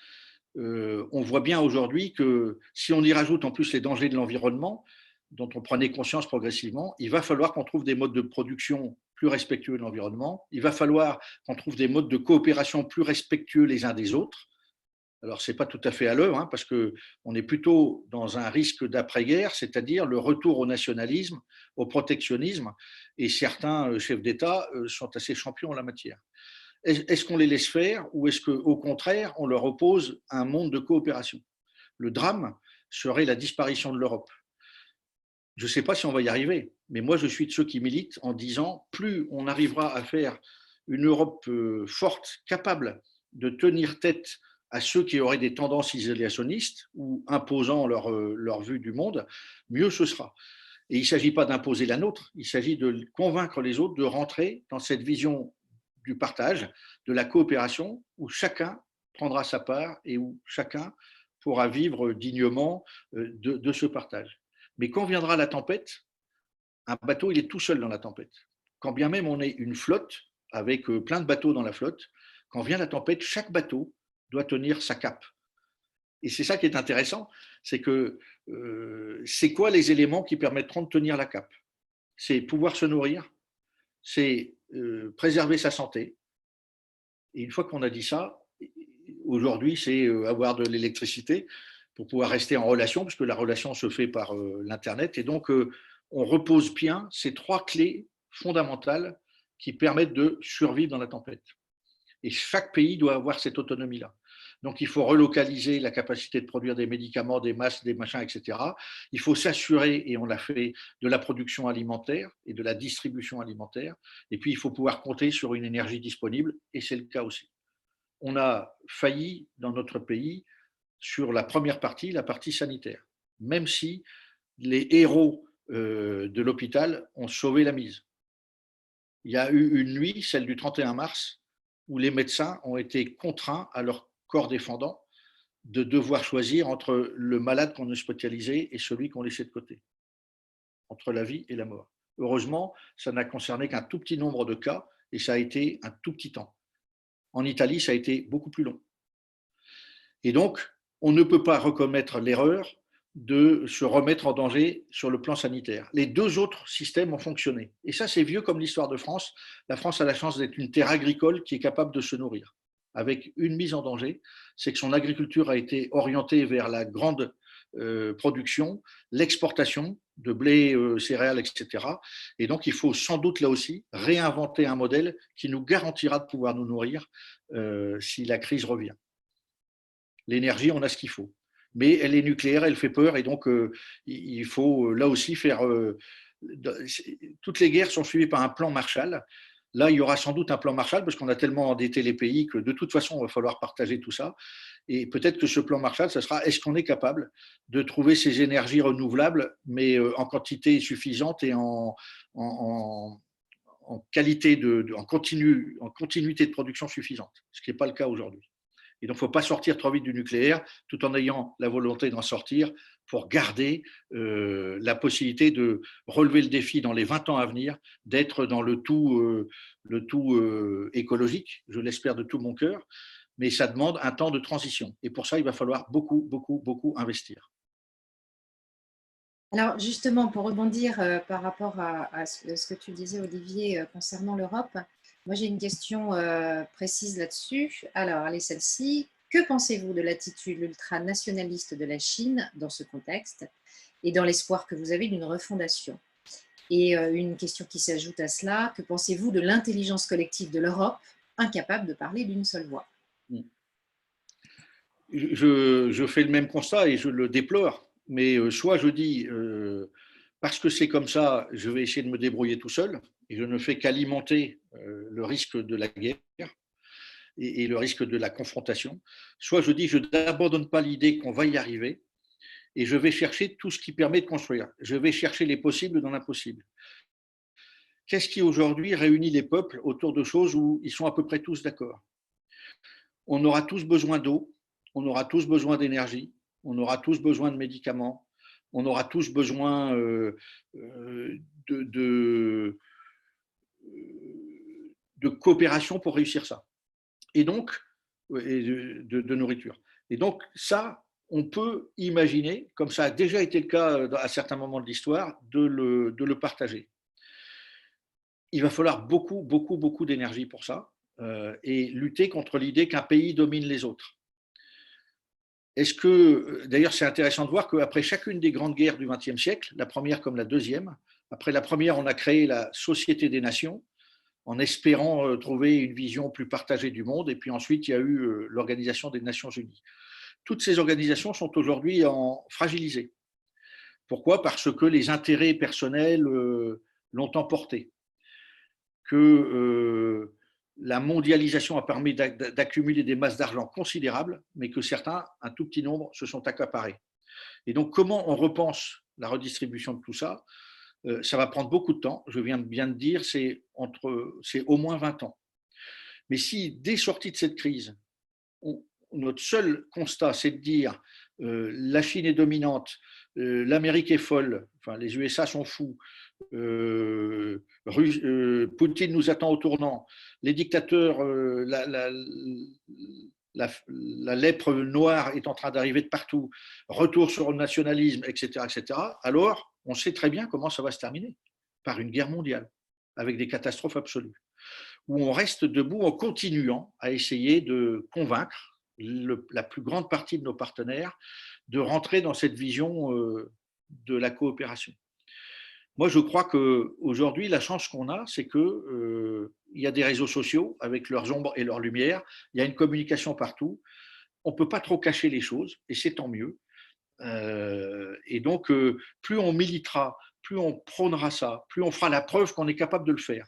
On voit bien aujourd'hui que si on y rajoute en plus les dangers de l'environnement, dont on prenait conscience progressivement, il va falloir qu'on trouve des modes de production plus respectueux de l'environnement, il va falloir qu'on trouve des modes de coopération plus respectueux les uns des autres. Alors, ce n'est pas tout à fait à l'œuvre, parce qu'on est plutôt dans un risque d'après-guerre, c'est-à-dire le retour au nationalisme, au protectionnisme, et certains chefs d'État sont assez champions en la matière. Est-ce qu'on les laisse faire ou est-ce qu'au contraire, on leur oppose un monde de coopération? Le drame serait la disparition de l'Europe. Je ne sais pas si on va y arriver, mais moi, je suis de ceux qui militent en disant plus on arrivera à faire une Europe forte, capable de tenir tête à ceux qui auraient des tendances isolationnistes ou imposant leur vue du monde, mieux ce sera. Et il ne s'agit pas d'imposer la nôtre, il s'agit de convaincre les autres de rentrer dans cette vision du partage, de la coopération, où chacun prendra sa part et où chacun pourra vivre dignement de ce partage. Mais quand viendra la tempête, un bateau, il est tout seul dans la tempête. Quand bien même on est une flotte, avec plein de bateaux dans la flotte, quand vient la tempête, chaque bateau doit tenir sa cape. Et c'est ça qui est intéressant, c'est que c'est quoi les éléments qui permettront de tenir la cape? C'est pouvoir se nourrir, c'est préserver sa santé. Et une fois qu'on a dit ça, aujourd'hui, c'est avoir de l'électricité pour pouvoir rester en relation, puisque la relation se fait par l'Internet. Et donc, on repose bien ces trois clés fondamentales qui permettent de survivre dans la tempête. Et chaque pays doit avoir cette autonomie-là. Donc, il faut relocaliser la capacité de produire des médicaments, des masques, des machins, etc. Il faut s'assurer, et on l'a fait, de la production alimentaire et de la distribution alimentaire. Et puis, il faut pouvoir compter sur une énergie disponible, et c'est le cas aussi. On a failli, dans notre pays, sur la première partie, la partie sanitaire, même si les héros de l'hôpital ont sauvé la mise. Il y a eu une nuit, celle du 31 mars, où les médecins ont été contraints à leur corps défendant de devoir choisir entre le malade qu'on hospitalisait et celui qu'on laissait de côté, entre la vie et la mort. Heureusement, ça n'a concerné qu'un tout petit nombre de cas et ça a été un tout petit temps. En Italie, ça a été beaucoup plus long. Et donc, on ne peut pas recommettre l'erreur de se remettre en danger sur le plan sanitaire. Les deux autres systèmes ont fonctionné. Et ça, c'est vieux comme l'histoire de France. La France a la chance d'être une terre agricole qui est capable de se nourrir. Avec une mise en danger, c'est que son agriculture a été orientée vers la grande production, l'exportation de blé, céréales, etc. Et donc, il faut sans doute là aussi réinventer un modèle qui nous garantira de pouvoir nous nourrir si la crise revient. L'énergie, on a ce qu'il faut. Mais elle est nucléaire, elle fait peur, et donc il faut là aussi faire… toutes les guerres sont suivies par un plan Marshall. Là, il y aura sans doute un plan Marshall, parce qu'on a tellement endetté les pays que de toute façon, il va falloir partager tout ça. Et peut-être que ce plan Marshall, ça sera, est-ce qu'on est capable de trouver ces énergies renouvelables, mais en quantité suffisante et en qualité, en continuité de production suffisante, ce qui n'est pas le cas aujourd'hui. Et donc, il ne faut pas sortir trop vite du nucléaire, tout en ayant la volonté d'en sortir pour garder la possibilité de relever le défi dans les 20 ans à venir, d'être dans le tout écologique, je l'espère de tout mon cœur, mais ça demande un temps de transition. Et pour ça, il va falloir beaucoup, beaucoup, beaucoup investir. Alors justement, pour rebondir par rapport à ce que tu disais, Olivier, concernant l'Europe, moi j'ai une question précise là-dessus. Alors, elle est celle-ci. Que pensez-vous de l'attitude ultranationaliste de la Chine dans ce contexte et dans l'espoir que vous avez d'une refondation? Et une question qui s'ajoute à cela, que pensez-vous de l'intelligence collective de l'Europe, incapable de parler d'une seule voix? Je fais le même constat et je le déplore. Mais soit je dis, parce que c'est comme ça, je vais essayer de me débrouiller tout seul, et je ne fais qu'alimenter le risque de la guerre et le risque de la confrontation. Soit je dis, je n'abandonne pas l'idée qu'on va y arriver, et je vais chercher tout ce qui permet de construire. Je vais chercher les possibles dans l'impossible. Qu'est-ce qui aujourd'hui réunit les peuples autour de choses où ils sont à peu près tous d'accord? On aura tous besoin d'eau, on aura tous besoin d'énergie, on aura tous besoin de médicaments, on aura tous besoin de coopération pour réussir ça. Et donc, de nourriture. Et donc, ça, on peut imaginer, comme ça a déjà été le cas à certains moments de l'histoire, de le partager. Il va falloir beaucoup, beaucoup, beaucoup d'énergie pour ça et lutter contre l'idée qu'un pays domine les autres. Est-ce que, d'ailleurs, c'est intéressant de voir qu'après chacune des grandes guerres du XXe siècle, la première comme la deuxième, après la première, on a créé la Société des Nations en espérant trouver une vision plus partagée du monde, et puis ensuite, il y a eu l'Organisation des Nations Unies. Toutes ces organisations sont aujourd'hui fragilisées. Pourquoi? Parce que les intérêts personnels l'ont emporté. Que la mondialisation a permis d'accumuler des masses d'argent considérables, mais que certains, un tout petit nombre, se sont accaparés. Et donc, comment on repense la redistribution de tout ça? Ça va prendre beaucoup de temps. Je viens bien de dire, c'est au moins 20 ans. Mais si, dès sortie de cette crise, notre seul constat, c'est de dire la Chine est dominante, l'Amérique est folle, enfin, les USA sont fous, Poutine nous attend au tournant, les dictateurs, la lèpre noire est en train d'arriver de partout, retour sur le nationalisme, etc., etc., alors on sait très bien comment ça va se terminer, par une guerre mondiale, avec des catastrophes absolues, où on reste debout en continuant à essayer de convaincre la plus grande partie de nos partenaires de rentrer dans cette vision de la coopération. Moi, je crois qu'aujourd'hui, la chance qu'on a, c'est qu'il y a des réseaux sociaux avec leurs ombres et leurs lumières, il y a une communication partout, on ne peut pas trop cacher les choses, et c'est tant mieux. Et donc, plus on militera, plus on prônera ça, plus on fera la preuve qu'on est capable de le faire.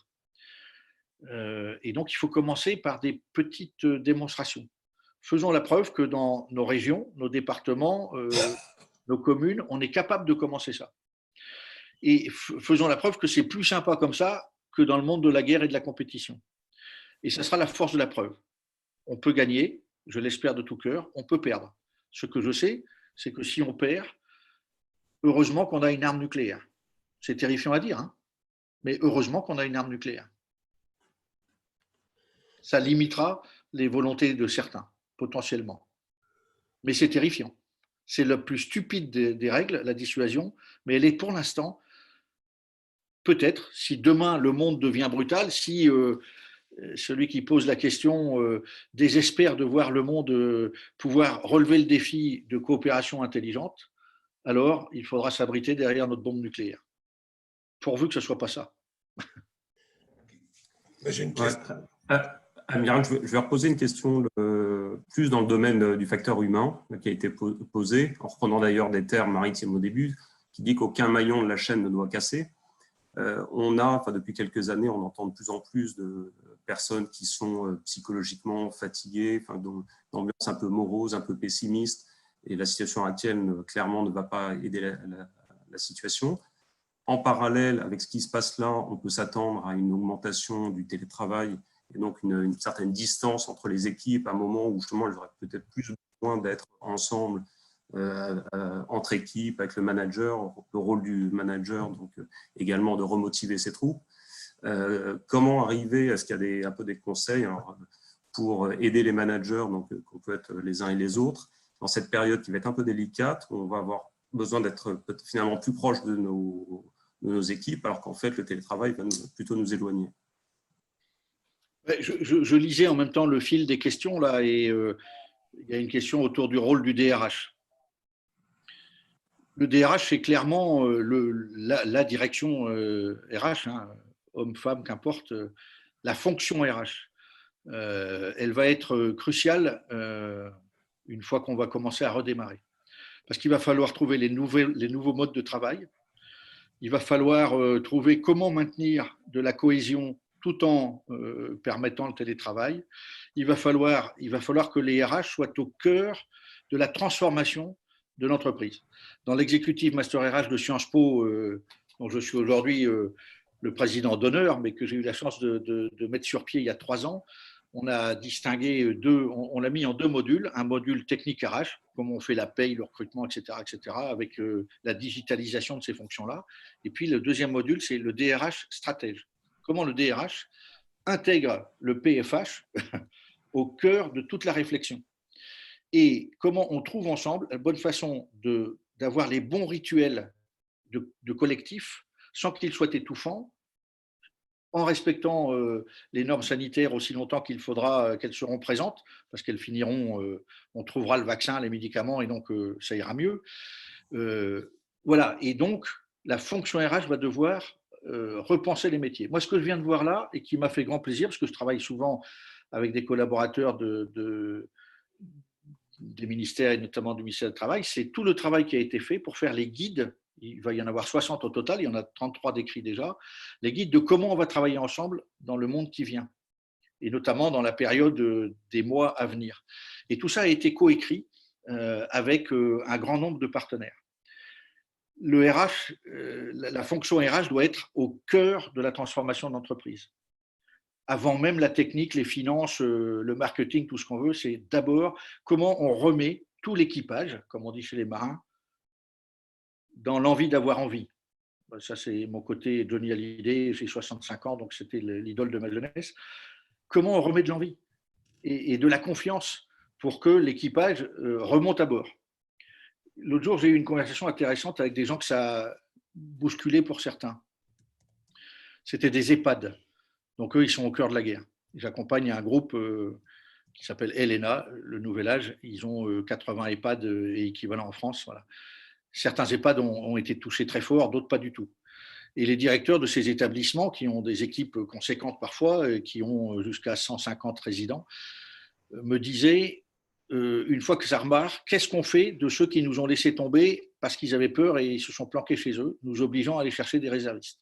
Et donc, il faut commencer par des petites démonstrations. Faisons la preuve que dans nos régions, nos départements, nos communes, on est capable de commencer ça. Et faisons la preuve que c'est plus sympa comme ça que dans le monde de la guerre et de la compétition. Et ça sera la force de la preuve. On peut gagner, je l'espère de tout cœur, on peut perdre. Ce que je sais, c'est que si on perd, heureusement qu'on a une arme nucléaire. C'est terrifiant à dire, hein, mais heureusement qu'on a une arme nucléaire. Ça limitera les volontés de certains, potentiellement. Mais c'est terrifiant. C'est la plus stupide des règles, la dissuasion, mais elle est pour l'instant, peut-être, si demain le monde devient brutal, si celui qui pose la question désespère de voir le monde pouvoir relever le défi de coopération intelligente, alors il faudra s'abriter derrière notre bombe nucléaire. Pourvu que ce ne soit pas ça. J'ai une question. Amiral, je vais reposer une question plus dans le domaine du facteur humain qui a été posée, en reprenant d'ailleurs des termes maritimes au début, qui dit qu'aucun maillon de la chaîne ne doit casser. Depuis quelques années, on entend de plus en plus de personnes qui sont psychologiquement fatiguées, d'ambiance un peu morose, un peu pessimiste, et la situation actuelle, clairement, ne va pas aider la situation. En parallèle, avec ce qui se passe là, on peut s'attendre à une augmentation du télétravail et donc une certaine distance entre les équipes à un moment où justement elles auraient peut-être plus besoin d'être ensemble entre équipes, avec le manager, le rôle du manager, donc également de remotiver ses troupes. Comment arriver, est-ce qu'il y a un peu des conseils pour aider les managers, donc qu'on peut être les uns et les autres, dans cette période qui va être un peu délicate, où on va avoir besoin d'être finalement plus proche de nos équipes, alors qu'en fait le télétravail va plutôt nous éloigner. Je lisais en même temps le fil des questions là, et il y a une question autour du rôle du DRH. Le DRH, c'est clairement la direction RH, homme, femme, qu'importe, la fonction RH. Elle va être cruciale une fois qu'on va commencer à redémarrer. Parce qu'il va falloir trouver les nouveaux modes de travail. Il va falloir trouver comment maintenir de la cohésion tout en permettant le télétravail. Il va falloir que les RH soient au cœur de la transformation de l'entreprise. Dans l'exécutif Master RH de Sciences Po, dont je suis aujourd'hui le président d'honneur, mais que j'ai eu la chance de mettre sur pied il y a 3 ans, on a distingué on l'a mis en 2 modules, un module technique RH, comment on fait la paye, le recrutement, etc., avec la digitalisation de ces fonctions-là. Et puis le deuxième module, c'est le DRH stratège. Comment le DRH intègre le PFH au cœur de toute la réflexion. Et comment on trouve ensemble la bonne façon d'avoir les bons rituels de collectif sans qu'ils soient étouffants, en respectant les normes sanitaires aussi longtemps qu'il faudra qu'elles seront présentes, parce qu'elles finiront, on trouvera le vaccin, les médicaments, et donc ça ira mieux. Voilà, et donc la fonction RH va devoir repenser les métiers. Moi, ce que je viens de voir là, et qui m'a fait grand plaisir, parce que je travaille souvent avec des collaborateurs des ministères, et notamment du ministère du Travail, c'est tout le travail qui a été fait pour faire les guides. Il va y en avoir 60 au total, il y en a 33 décrits déjà, les guides de comment on va travailler ensemble dans le monde qui vient, et notamment dans la période des mois à venir. Et tout ça a été coécrit avec un grand nombre de partenaires. Le RH, la fonction RH doit être au cœur de la transformation de l'entreprise. Avant même la technique, les finances, le marketing, tout ce qu'on veut, c'est d'abord comment on remet tout l'équipage, comme on dit chez les marins, dans l'envie d'avoir envie. Ça, c'est mon côté Johnny Hallyday, j'ai 65 ans, donc c'était l'idole de ma jeunesse. Comment on remet de l'envie et de la confiance pour que l'équipage remonte à bord. L'autre jour, j'ai eu une conversation intéressante avec des gens que ça a bousculé pour certains. C'était des EHPAD. Donc, eux, ils sont au cœur de la guerre. J'accompagne un groupe qui s'appelle Elena, le Nouvel Âge. Ils ont 80 EHPAD et équivalents en France. Voilà. Certains EHPAD ont été touchés très fort, d'autres pas du tout. Et les directeurs de ces établissements, qui ont des équipes conséquentes parfois, qui ont jusqu'à 150 résidents, me disaient, une fois que ça remarque, qu'est-ce qu'on fait de ceux qui nous ont laissé tomber parce qu'ils avaient peur et ils se sont planqués chez eux, nous obligeant à aller chercher des réservistes.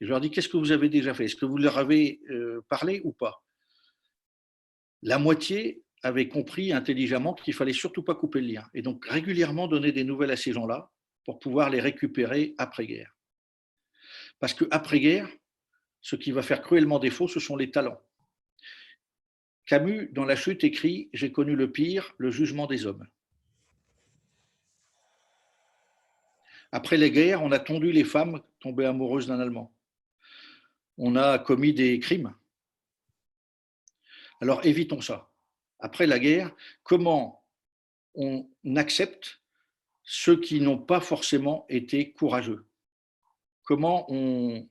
Et je leur dis, qu'est-ce que vous avez déjà fait? Est-ce que vous leur avez parlé ou pas? La moitié avait compris intelligemment qu'il ne fallait surtout pas couper le lien. Et donc régulièrement donner des nouvelles à ces gens-là pour pouvoir les récupérer après-guerre. Parce qu'après-guerre, ce qui va faire cruellement défaut, ce sont les talents. Camus, dans La Chute, écrit « J'ai connu le pire, le jugement des hommes ». Après les guerres, on a tondu les femmes tombées amoureuses d'un Allemand. On a commis des crimes. Alors évitons ça. Après la guerre, comment on accepte ceux qui n'ont pas forcément été courageux? Comment on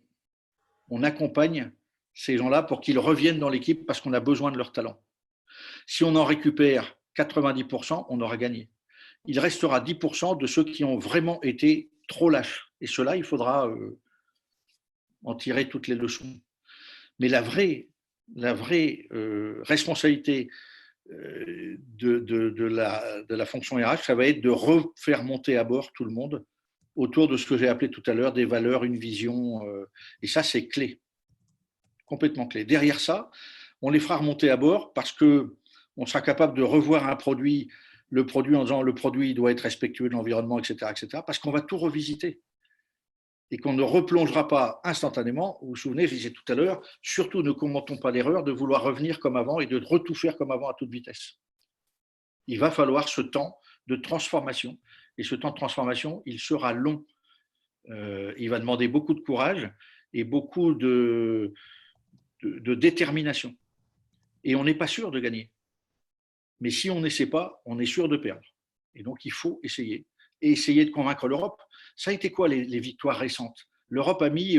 accompagne ces gens-là pour qu'ils reviennent dans l'équipe parce qu'on a besoin de leur talent? Si on en récupère 90%, on aura gagné. il restera 10% de ceux qui ont vraiment été trop lâches. Et cela, il faudra en tirer toutes les leçons. Mais la vraie responsabilité de la fonction RH, ça va être de refaire monter à bord tout le monde autour de ce que j'ai appelé tout à l'heure des valeurs, une vision. Et ça, c'est clé, complètement clé. Derrière ça, on les fera remonter à bord parce qu'on sera capable de revoir un produit, le produit en disant le produit doit être respectueux de l'environnement, etc., parce qu'on va tout revisiter et qu'on ne replongera pas instantanément. Vous vous souvenez, je disais tout à l'heure, surtout ne commettons pas l'erreur de vouloir revenir comme avant et de tout faire comme avant à toute vitesse. Il va falloir ce temps de transformation. Et ce temps de transformation, il sera long. Il va demander beaucoup de courage et beaucoup de détermination. Et on n'est pas sûr de gagner. Mais si on n'essaie pas, on est sûr de perdre. Et donc, il faut essayer. Et essayer de convaincre l'Europe. Ça a été quoi les victoires récentes? L'Europe a mis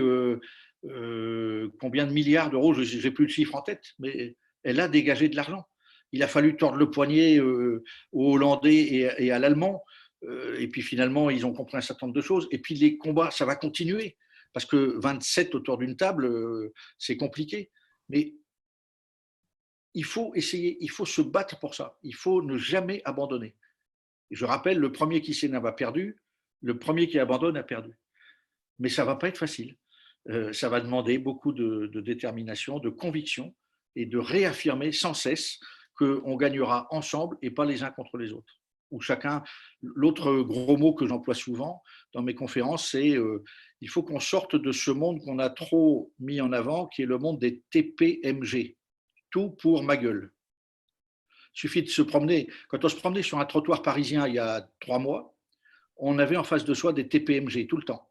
combien de milliards d'euros? Je n'ai plus le chiffre en tête, mais elle a dégagé de l'argent. Il a fallu tordre le poignet aux Hollandais et à l'Allemand. Et puis finalement, ils ont compris un certain nombre de choses. Et puis les combats, ça va continuer. Parce que 27 autour d'une table, c'est compliqué. Mais il faut essayer, il faut se battre pour ça. Il faut ne jamais abandonner. Je rappelle, le premier qui s'énerve a perdu, le premier qui abandonne a perdu. Mais ça ne va pas être facile. Ça va demander beaucoup de détermination, de conviction et de réaffirmer sans cesse qu'on gagnera ensemble et pas les uns contre les autres. Ou chacun, l'autre gros mot que j'emploie souvent dans mes conférences, c'est il faut qu'on sorte de ce monde qu'on a trop mis en avant, qui est le monde des TPMG. Tout pour ma gueule. Il suffit de se promener. Quand on se promenait sur un trottoir parisien il y a 3 mois, on avait en face de soi des TPMG tout le temps.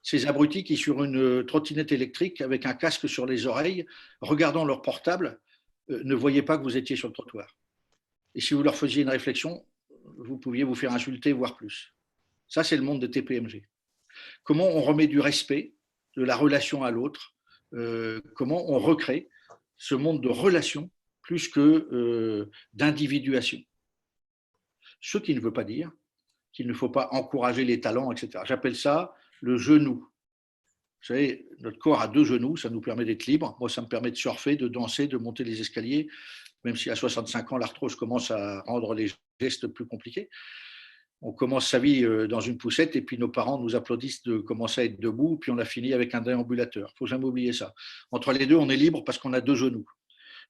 Ces abrutis qui, sur une trottinette électrique, avec un casque sur les oreilles, regardant leur portable, ne voyaient pas que vous étiez sur le trottoir. Et si vous leur faisiez une réflexion, vous pouviez vous faire insulter, voire plus. Ça, c'est le monde des TPMG. Comment on remet du respect, de la relation à l'autre, comment on recrée ce monde de relations plus que d'individuation. Ce qui ne veut pas dire qu'il ne faut pas encourager les talents, etc. J'appelle ça le genou. Vous savez, notre corps a 2 genoux, ça nous permet d'être libre. Moi, ça me permet de surfer, de danser, de monter les escaliers, même si à 65 ans, l'arthrose commence à rendre les gestes plus compliqués. On commence sa vie dans une poussette et puis nos parents nous applaudissent de commencer à être debout, puis on a fini avec un déambulateur. Il ne faut jamais oublier ça. Entre les deux, on est libre parce qu'on a 2 genoux.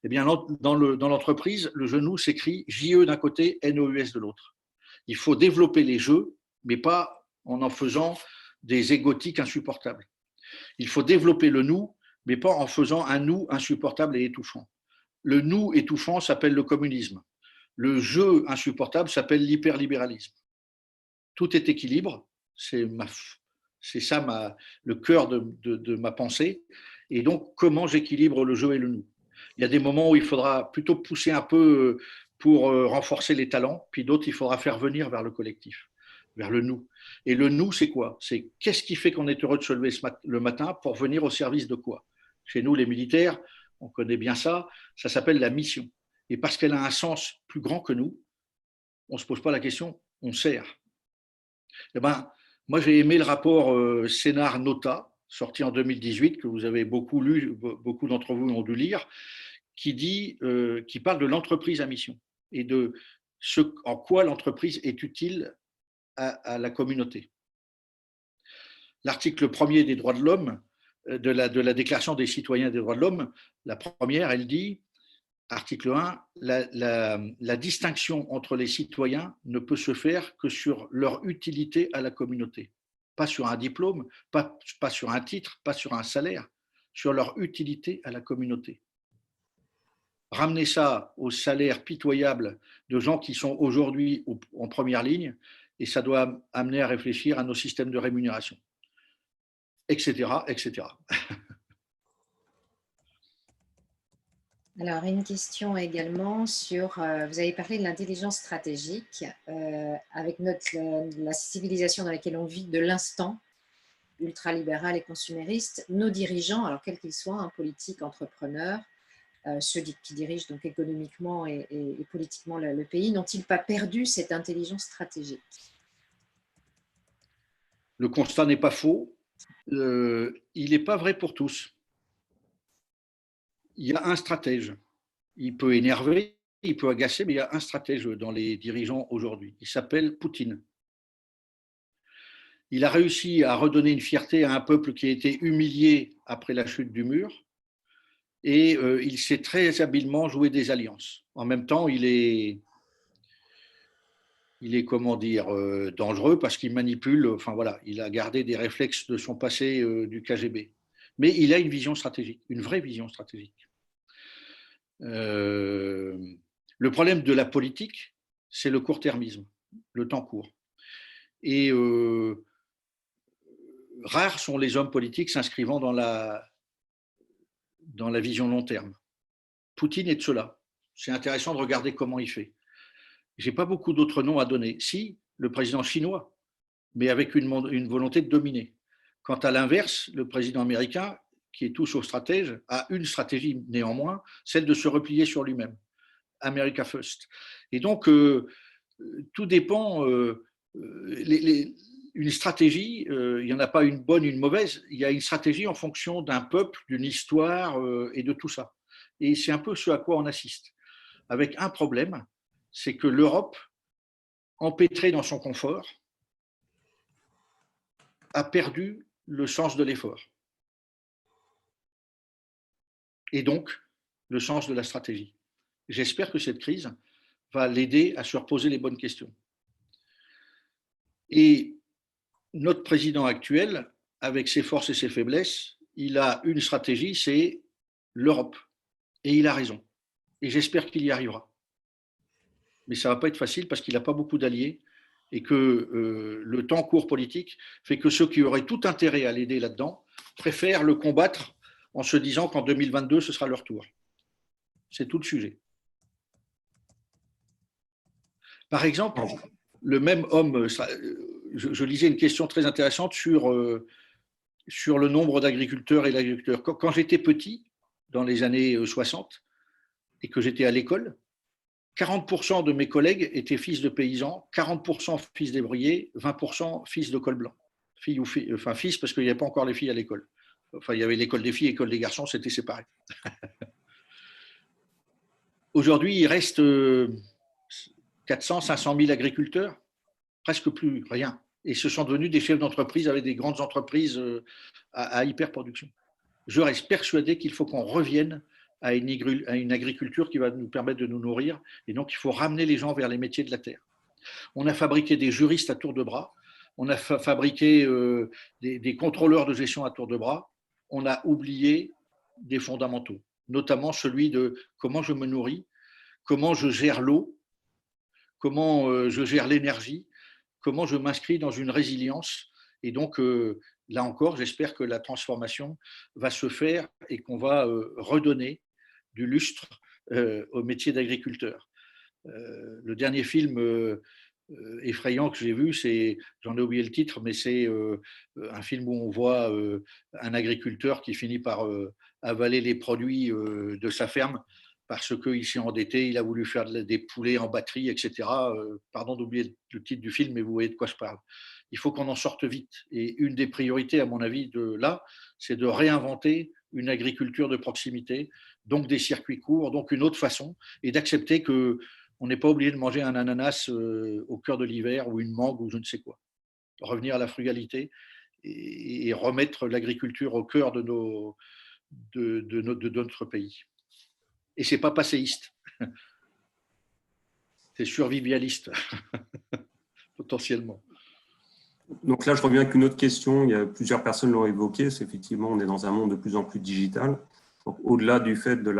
Eh bien, dans l'entreprise, le genou s'écrit JE d'un côté, NOUS de l'autre. Il faut développer les jeux, mais pas en faisant des égotiques insupportables. Il faut développer le nous, mais pas en faisant un nous insupportable et étouffant. Le nous étouffant s'appelle le communisme. Le jeu insupportable s'appelle l'hyperlibéralisme. Tout est équilibre, c'est ça le cœur de ma pensée. Et donc, comment j'équilibre le jeu et le nous? Il y a des moments où il faudra plutôt pousser un peu pour renforcer les talents, puis d'autres, il faudra faire venir vers le collectif, vers le nous. Et le nous, c'est quoi? C'est qu'est-ce qui fait qu'on est heureux de se lever le matin pour venir au service de quoi? Chez nous, les militaires, on connaît bien ça, ça s'appelle la mission. Et parce qu'elle a un sens plus grand que nous, on ne se pose pas la question, on sert. Eh ben, moi, j'ai aimé le rapport Sénart-Nota, sorti en 2018, que vous avez beaucoup lu, beaucoup d'entre vous ont dû lire, qui parle de l'entreprise à mission et de en quoi l'entreprise est utile à la communauté. L'article 1er des droits de l'homme, de la Déclaration des citoyens et des droits de l'homme, la première, elle dit, article 1, la distinction entre les citoyens ne peut se faire que sur leur utilité à la communauté. Pas sur un diplôme, pas sur un titre, pas sur un salaire, sur leur utilité à la communauté. Ramener ça au salaire pitoyable de gens qui sont aujourd'hui en première ligne, et ça doit amener à réfléchir à nos systèmes de rémunération, etc., etc. Alors, une question également sur, vous avez parlé de l'intelligence stratégique, avec la civilisation dans laquelle on vit de l'instant, ultralibéral et consumériste, nos dirigeants, alors quels qu'ils soient, politiques, entrepreneurs, ceux qui dirigent donc économiquement et politiquement le pays, n'ont-ils pas perdu cette intelligence stratégique? Le constat n'est pas faux. Il n'est pas vrai pour tous. Il y a un stratège. Il peut énerver, il peut agacer, mais il y a un stratège dans les dirigeants aujourd'hui. Il s'appelle Poutine. Il a réussi à redonner une fierté à un peuple qui a été humilié après la chute du mur, et il sait très habilement jouer des alliances. En même temps, il est comment dire, dangereux parce qu'il manipule, enfin voilà, il a gardé des réflexes de son passé du KGB. Mais il a une vision stratégique, une vraie vision stratégique. Le problème de la politique, c'est le court-termisme, le temps court. Et rares sont les hommes politiques s'inscrivant dans la vision long terme. Poutine est de cela. C'est intéressant de regarder comment il fait. Je n'ai pas beaucoup d'autres noms à donner. Si, le président chinois, mais avec une volonté de dominer. Quant à l'inverse, le président américain, qui est tout sauf stratège, a une stratégie néanmoins, celle de se replier sur lui-même. America First. Et donc, tout dépend. Une stratégie, il n'y en a pas une bonne, une mauvaise. Il y a une stratégie en fonction d'un peuple, d'une histoire et de tout ça. Et c'est un peu ce à quoi on assiste. Avec un problème, c'est que l'Europe, empêtrée dans son confort, a perdu le sens de l'effort. Et donc, le sens de la stratégie. J'espère que cette crise va l'aider à se reposer les bonnes questions. Et notre président actuel, avec ses forces et ses faiblesses, il a une stratégie, c'est l'Europe. Et il a raison. Et j'espère qu'il y arrivera. Mais ça ne va pas être facile parce qu'il n'a pas beaucoup d'alliés et que le temps court politique fait que ceux qui auraient tout intérêt à l'aider là-dedans préfèrent le combattre en se disant qu'en 2022, ce sera leur tour. C'est tout le sujet. Par exemple, le même homme, je lisais une question très intéressante sur le nombre d'agriculteurs et l'agriculteur. Quand j'étais petit, dans les années 60, et que j'étais à l'école, 40% de mes collègues étaient fils de paysans, 40% fils d'ouvriers, 20% fils de col blanc. Enfin, fils parce qu'il n'y avait pas encore les filles à l'école. Enfin, il y avait l'école des filles et l'école des garçons, c'était séparé. Aujourd'hui, il reste 400, 500 000 agriculteurs, presque plus rien. Et ce sont devenus des chefs d'entreprise avec des grandes entreprises à hyperproduction. Je reste persuadé qu'il faut qu'on revienne à une agriculture qui va nous permettre de nous nourrir. Et donc, il faut ramener les gens vers les métiers de la terre. On a fabriqué des juristes à tour de bras. On a fabriqué des contrôleurs de gestion à tour de bras. On a oublié des fondamentaux, notamment celui de comment je me nourris, comment je gère l'eau, comment je gère l'énergie, comment je m'inscris dans une résilience. Et donc, là encore, j'espère que la transformation va se faire et qu'on va redonner du lustre au métier d'agriculteur. Le dernier film effrayant que j'ai vu, j'en ai oublié le titre, mais c'est un film où on voit un agriculteur qui finit par avaler les produits de sa ferme parce qu'il s'est endetté, il a voulu faire des poulets en batterie, etc. Pardon d'oublier le titre du film, mais vous voyez de quoi je parle. Il faut qu'on en sorte vite. Et une des priorités, à mon avis, c'est de réinventer une agriculture de proximité, donc des circuits courts, donc une autre façon, et d'accepter qu'on n'est pas obligé de manger un ananas au cœur de l'hiver ou une mangue ou je ne sais quoi. Revenir à la frugalité et remettre l'agriculture au cœur de notre pays. Et ce n'est pas passéiste, c'est survivialiste, potentiellement. Donc là, je reviens avec une autre question. Il y a plusieurs personnes l'ont évoqué. C'est effectivement, on est dans un monde de plus en plus digital. Au-delà du fait de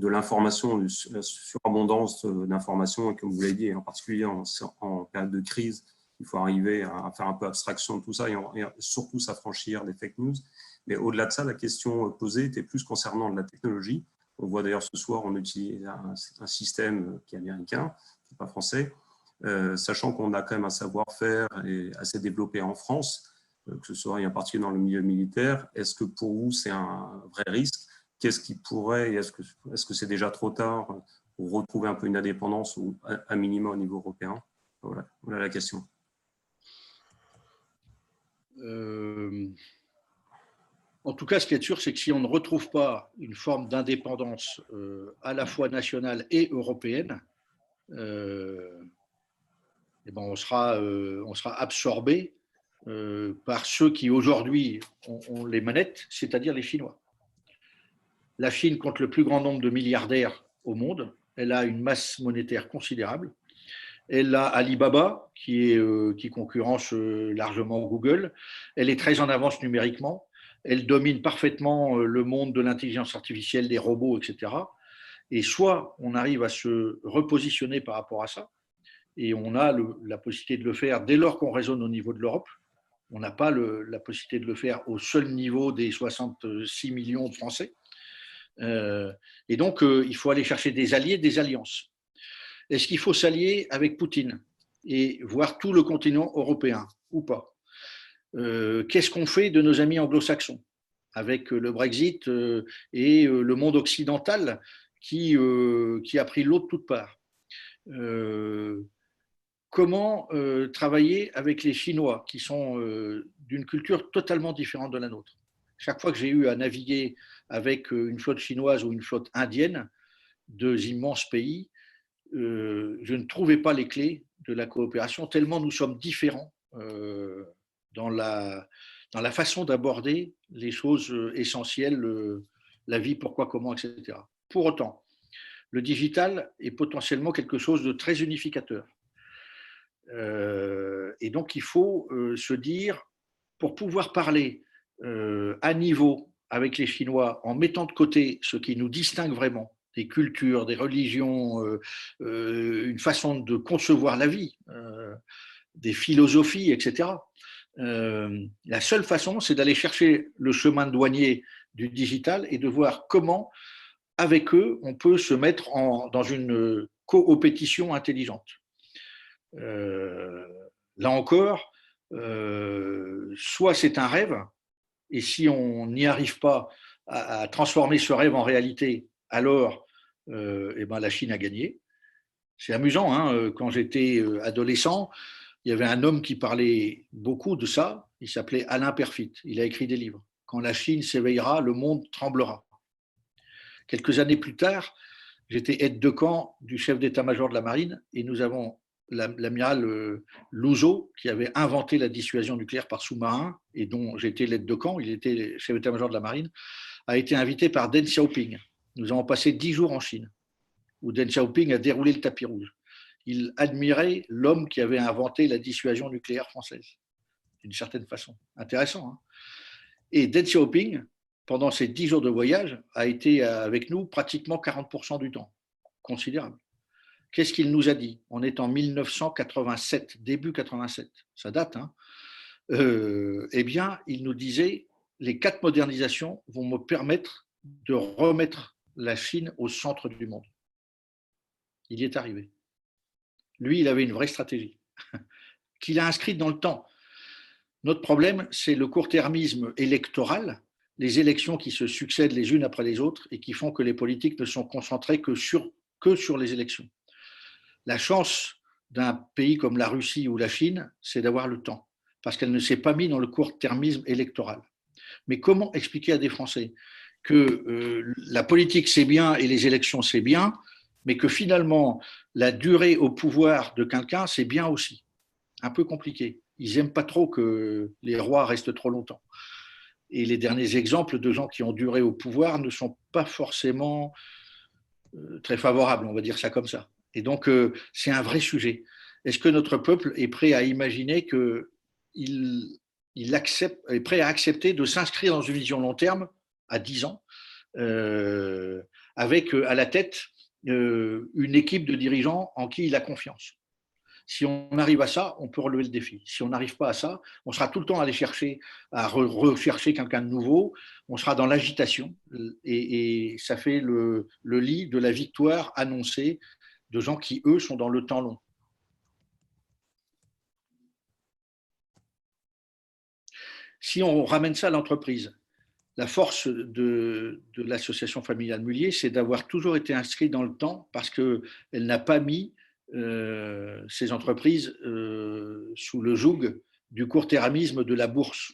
l'information, de la surabondance d'informations, et comme vous l'avez dit, en particulier en période de crise, il faut arriver à faire un peu abstraction de tout ça et surtout s'affranchir des fake news. Mais au-delà de ça, la question posée était plus concernant de la technologie. On voit d'ailleurs ce soir, on utilise un système qui est américain, qui n'est pas français, sachant qu'on a quand même un savoir-faire assez développé en France, que ce soit en particulier dans le milieu militaire. Est-ce que pour vous, c'est un vrai risque? qu'est-ce qui pourrait, est-ce que c'est déjà trop tard pour retrouver un peu une indépendance ou à minima au niveau européen? Voilà la question. En tout cas, ce qui est sûr, c'est que si on ne retrouve pas une forme d'indépendance à la fois nationale et européenne, eh ben on sera absorbé par ceux qui aujourd'hui ont les manettes, c'est-à-dire les Chinois. La Chine compte le plus grand nombre de milliardaires au monde. Elle a une masse monétaire considérable. Elle a Alibaba, qui concurrence largement Google. Elle est très en avance numériquement. Elle domine parfaitement le monde de l'intelligence artificielle, des robots, etc. Et soit on arrive à se repositionner par rapport à ça, et on a la possibilité de le faire dès lors qu'on raisonne au niveau de l'Europe. On n'a pas la possibilité de le faire au seul niveau des 66 millions de Français. Et donc, il faut aller chercher des alliés, des alliances. Est-ce qu'il faut s'allier avec Poutine et voir tout le continent européen ou pas? Qu'est-ce qu'on fait de nos amis anglo-saxons avec le Brexit et le monde occidental qui a pris l'eau de toutes parts? Comment travailler avec les Chinois qui sont d'une culture totalement différente de la nôtre? Chaque fois que j'ai eu à naviguer avec une flotte chinoise ou une flotte indienne, deux immenses pays, je ne trouvais pas les clés de la coopération, tellement nous sommes différents dans la façon d'aborder les choses essentielles, la vie, pourquoi, comment, etc. Pour autant, le digital est potentiellement quelque chose de très unificateur. Et donc, il faut se dire, pour pouvoir parler à niveau avec les Chinois, en mettant de côté ce qui nous distingue vraiment, des cultures, des religions, une façon de concevoir la vie, des philosophies, etc. La seule façon, c'est d'aller chercher le chemin douanier du digital et de voir comment, avec eux, on peut se mettre dans une coopétition intelligente. Là encore, soit c'est un rêve, et si on n'y arrive pas à transformer ce rêve en réalité, alors eh ben, la Chine a gagné. C'est amusant, hein, quand j'étais adolescent, il y avait un homme qui parlait beaucoup de ça, il s'appelait Alain Perfit, il a écrit des livres. Quand la Chine s'éveillera, le monde tremblera. Quelques années plus tard, j'étais aide de camp du chef d'état-major de la marine et nous avons l'amiral Louzeau, qui avait inventé la dissuasion nucléaire par sous-marin et dont j'étais l'aide de camp, il était chef d'état-major de la marine, a été invité par Deng Xiaoping. Nous avons passé 10 jours en Chine, où Deng Xiaoping a déroulé le tapis rouge. Il admirait l'homme qui avait inventé la dissuasion nucléaire française, d'une certaine façon. Intéressant. Hein. Et Deng Xiaoping, pendant ces 10 jours de voyage, a été avec nous pratiquement 40% du temps. Considérable. Qu'est-ce qu'il nous a dit? On est en 1987, début 87, ça date. Hein. Eh bien, il nous disait, les 4 modernisations vont me permettre de remettre la Chine au centre du monde. Il y est arrivé. Lui, il avait une vraie stratégie qu'il a inscrite dans le temps. Notre problème, c'est le court-termisme électoral, les élections qui se succèdent les unes après les autres et qui font que les politiques ne sont concentrés que sur les élections. La chance d'un pays comme la Russie ou la Chine, c'est d'avoir le temps, parce qu'elle ne s'est pas mise dans le court-termisme électoral. Mais comment expliquer à des Français que la politique c'est bien et les élections c'est bien, mais que finalement la durée au pouvoir de quelqu'un c'est bien aussi? Un peu compliqué. Ils n'aiment pas trop que les rois restent trop longtemps. Et les derniers exemples de gens qui ont duré au pouvoir ne sont pas forcément très favorables, on va dire ça comme ça. Et donc, c'est un vrai sujet. Est-ce que notre peuple est prêt à imaginer qu'il est prêt à accepter de s'inscrire dans une vision long terme, à 10 ans, avec à la tête une équipe de dirigeants en qui il a confiance? Si on arrive à ça, on peut relever le défi. Si on n'arrive pas à ça, on sera tout le temps à aller chercher, à rechercher quelqu'un de nouveau. On sera dans l'agitation et ça fait le lit de la victoire annoncée de gens qui, eux, sont dans le temps long. Si on ramène ça à l'entreprise, La force de l'association familiale Mullier, c'est d'avoir toujours été inscrit dans le temps parce qu'elle n'a pas mis ces entreprises sous le joug du court-termisme de la bourse.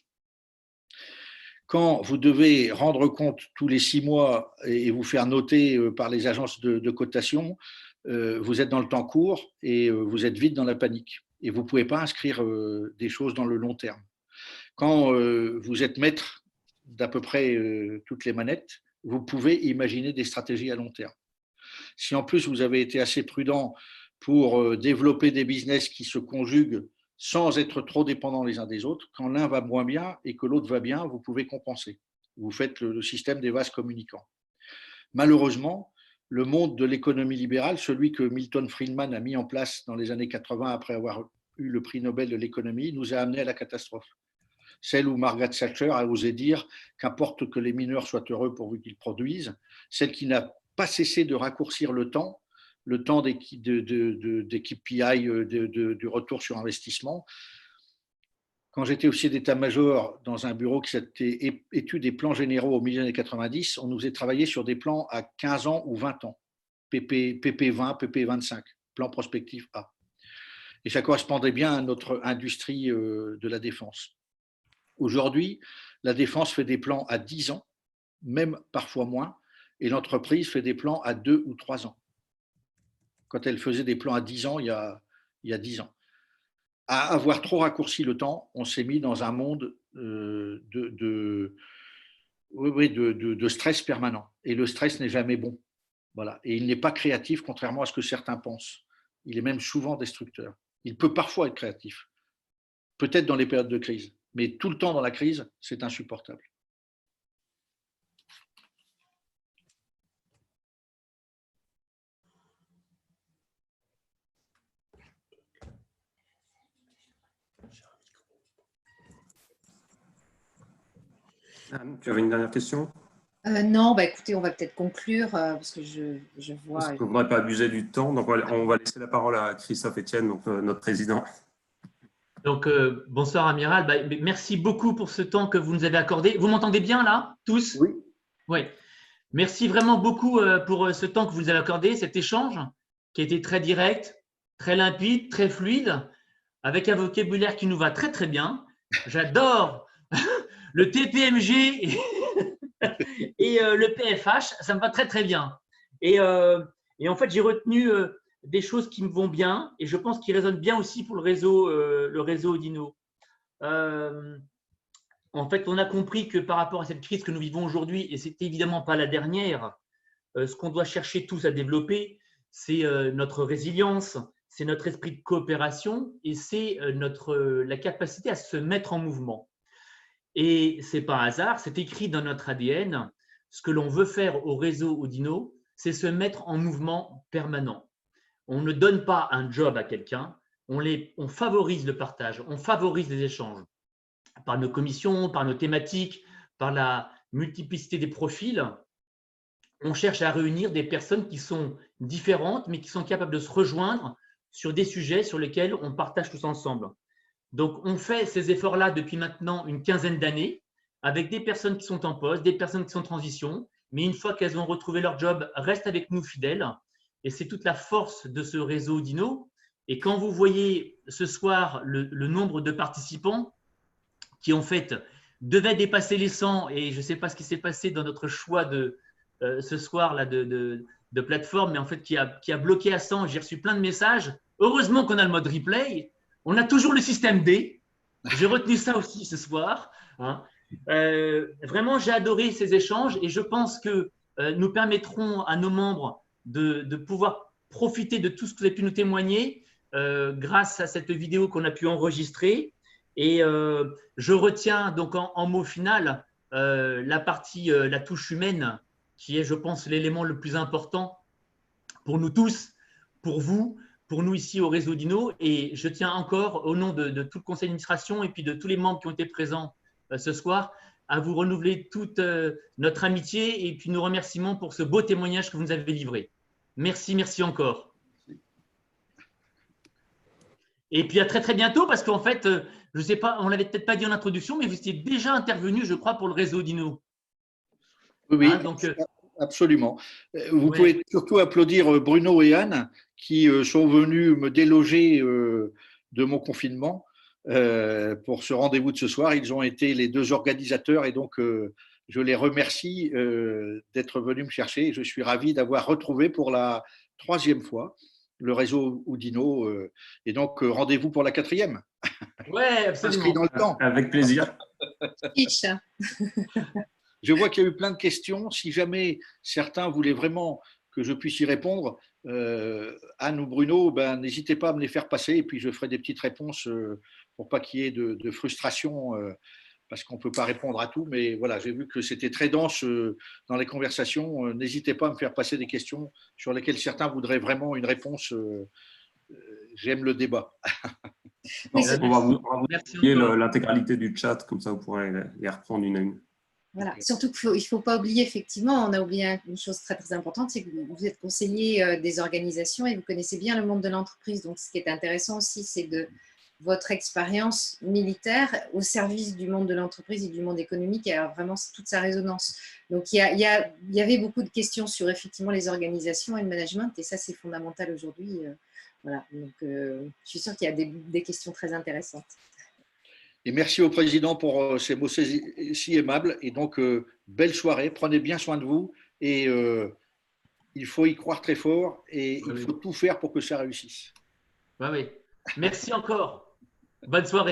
Quand vous devez rendre compte tous les 6 mois et vous faire noter par les agences de cotation, vous êtes dans le temps court et vous êtes vite dans la panique. Et vous ne pouvez pas inscrire des choses dans le long terme. Quand vous êtes maître d'à peu près toutes les manettes, vous pouvez imaginer des stratégies à long terme. Si en plus vous avez été assez prudent pour développer des business qui se conjuguent sans être trop dépendants les uns des autres, quand l'un va moins bien et que l'autre va bien, vous pouvez compenser. Vous faites le système des vases communicants. Malheureusement, le monde de l'économie libérale, celui que Milton Friedman a mis en place dans les années 80 après avoir eu le prix Nobel de l'économie, nous a amené à la catastrophe. Celle où Margaret Thatcher a osé dire qu'importe que les mineurs soient heureux pourvu qu'ils produisent, celle qui n'a pas cessé de raccourcir le temps des KPI, du retour sur investissement. Quand j'étais officier d'état-major dans un bureau qui s'était étude des plans généraux au milieu des années 90, on nous faisait travailler sur des plans à 15 ans ou 20 ans, PP20, PP25, plan prospectif A. Et ça correspondait bien à notre industrie de la défense. Aujourd'hui, la défense fait des plans à 10 ans, même parfois moins, et l'entreprise fait des plans à 2 ou 3 ans. Quand elle faisait des plans à 10 ans, il y a 10 ans. À avoir trop raccourci le temps, on s'est mis dans un monde de stress permanent. Et le stress n'est jamais bon. Voilà. Et il n'est pas créatif, contrairement à ce que certains pensent. Il est même souvent destructeur. Il peut parfois être créatif, peut-être dans les périodes de crise, mais tout le temps dans la crise, c'est insupportable. Anne, tu avais une dernière question? Non, bah écoutez, on va peut-être conclure parce que je vois. On ne voudrait pas abuser du temps, donc on va laisser la parole à Christophe Etienne, donc, notre président. Donc, bonsoir Amiral. Bah, merci beaucoup pour ce temps que vous nous avez accordé. Vous m'entendez bien là, tous? Oui. Oui. Merci vraiment beaucoup pour ce temps que vous nous avez accordé, cet échange qui a été très direct, très limpide, très fluide, avec un vocabulaire qui nous va très très bien. J'adore le TPMG et le PFH, ça me va très très bien. Et en fait, j'ai retenu des choses qui me vont bien et je pense qu'ils résonnent bien aussi pour le réseau Audino. En fait, on a compris que par rapport à cette crise que nous vivons aujourd'hui, et c'est évidemment pas la dernière, ce qu'on doit chercher tous à développer, c'est notre résilience, c'est notre esprit de coopération et c'est la capacité à se mettre en mouvement. Et ce n'est pas un hasard, c'est écrit dans notre ADN. Ce que l'on veut faire au réseau Audino, c'est se mettre en mouvement permanent. On ne donne pas un job à quelqu'un, on favorise le partage, on favorise les échanges. Par nos commissions, par nos thématiques, par la multiplicité des profils, on cherche à réunir des personnes qui sont différentes, mais qui sont capables de se rejoindre sur des sujets sur lesquels on partage tous ensemble. Donc, on fait ces efforts-là depuis maintenant une quinzaine d'années avec des personnes qui sont en poste, des personnes qui sont en transition, mais une fois qu'elles ont retrouvé leur job, restent avec nous fidèles. Et c'est toute la force de ce réseau Audino. Et quand vous voyez ce soir le nombre de participants qui, en fait, devaient dépasser les 100, et je ne sais pas ce qui s'est passé dans notre choix de ce soir-là de plateforme, mais en fait, qui a bloqué à 100. J'ai reçu plein de messages. Heureusement qu'on a le mode replay. On a toujours le système D. J'ai retenu ça aussi ce soir. Hein. Vraiment, j'ai adoré ces échanges et je pense que nous permettrons à nos membres de pouvoir profiter de tout ce que vous avez pu nous témoigner grâce à cette vidéo qu'on a pu enregistrer. Et je retiens donc en mot final la partie, la touche humaine, qui est, je pense, l'élément le plus important pour nous tous, pour vous, pour nous ici au réseau Audino. Et je tiens encore, au nom de tout le conseil d'administration et puis de tous les membres qui ont été présents ce soir, à vous renouveler toute notre amitié et puis nos remerciements pour ce beau témoignage que vous nous avez livré. Merci, merci encore. Et puis à très très bientôt parce qu'en fait, je ne sais pas, on ne l'avait peut-être pas dit en introduction, mais vous étiez déjà intervenu, je crois, pour le réseau Audino. Oui, Hein, donc, absolument. Vous ouais. pouvez surtout applaudir Bruno et Anne qui sont venus me déloger de mon confinement pour ce rendez-vous de ce soir. Ils ont été les deux organisateurs et donc je les remercie d'être venus me chercher. Et je suis ravi d'avoir retrouvé pour la 3e fois le réseau Oudinot. Et donc rendez-vous pour la 4e. Ouais, Inscrit dans absolument. le temps. Avec plaisir. Fiche. Je vois qu'il y a eu plein de questions. Si jamais certains voulaient vraiment que je puisse y répondre, Anne ou Bruno, ben, n'hésitez pas à me les faire passer et puis je ferai des petites réponses pour pas qu'il y ait de frustration parce qu'on ne peut pas répondre à tout. Mais voilà, j'ai vu que c'était très dense dans les conversations. N'hésitez pas à me faire passer des questions sur lesquelles certains voudraient vraiment une réponse. J'aime le débat. Oui, On va vous Merci envoyer encore. l'intégralité du chat, comme ça vous pourrez les reprendre une à une. voilà. Surtout qu'il ne faut pas oublier, effectivement, on a oublié une chose très, très importante, c'est que vous êtes conseiller des organisations et vous connaissez bien le monde de l'entreprise. Donc, ce qui est intéressant aussi, c'est de votre expérience militaire au service du monde de l'entreprise et du monde économique et a vraiment toute sa résonance. Donc, il y avait beaucoup de questions sur effectivement les organisations et le management et ça, c'est fondamental aujourd'hui. Voilà. Donc, je suis sûre qu'il y a des questions très intéressantes. Et merci au président pour ces mots si aimables. Et donc, belle soirée. Prenez bien soin de vous. Et il faut y croire très fort. Et il faut tout faire pour que ça réussisse. Ouais, oui. Merci encore. Bonne soirée.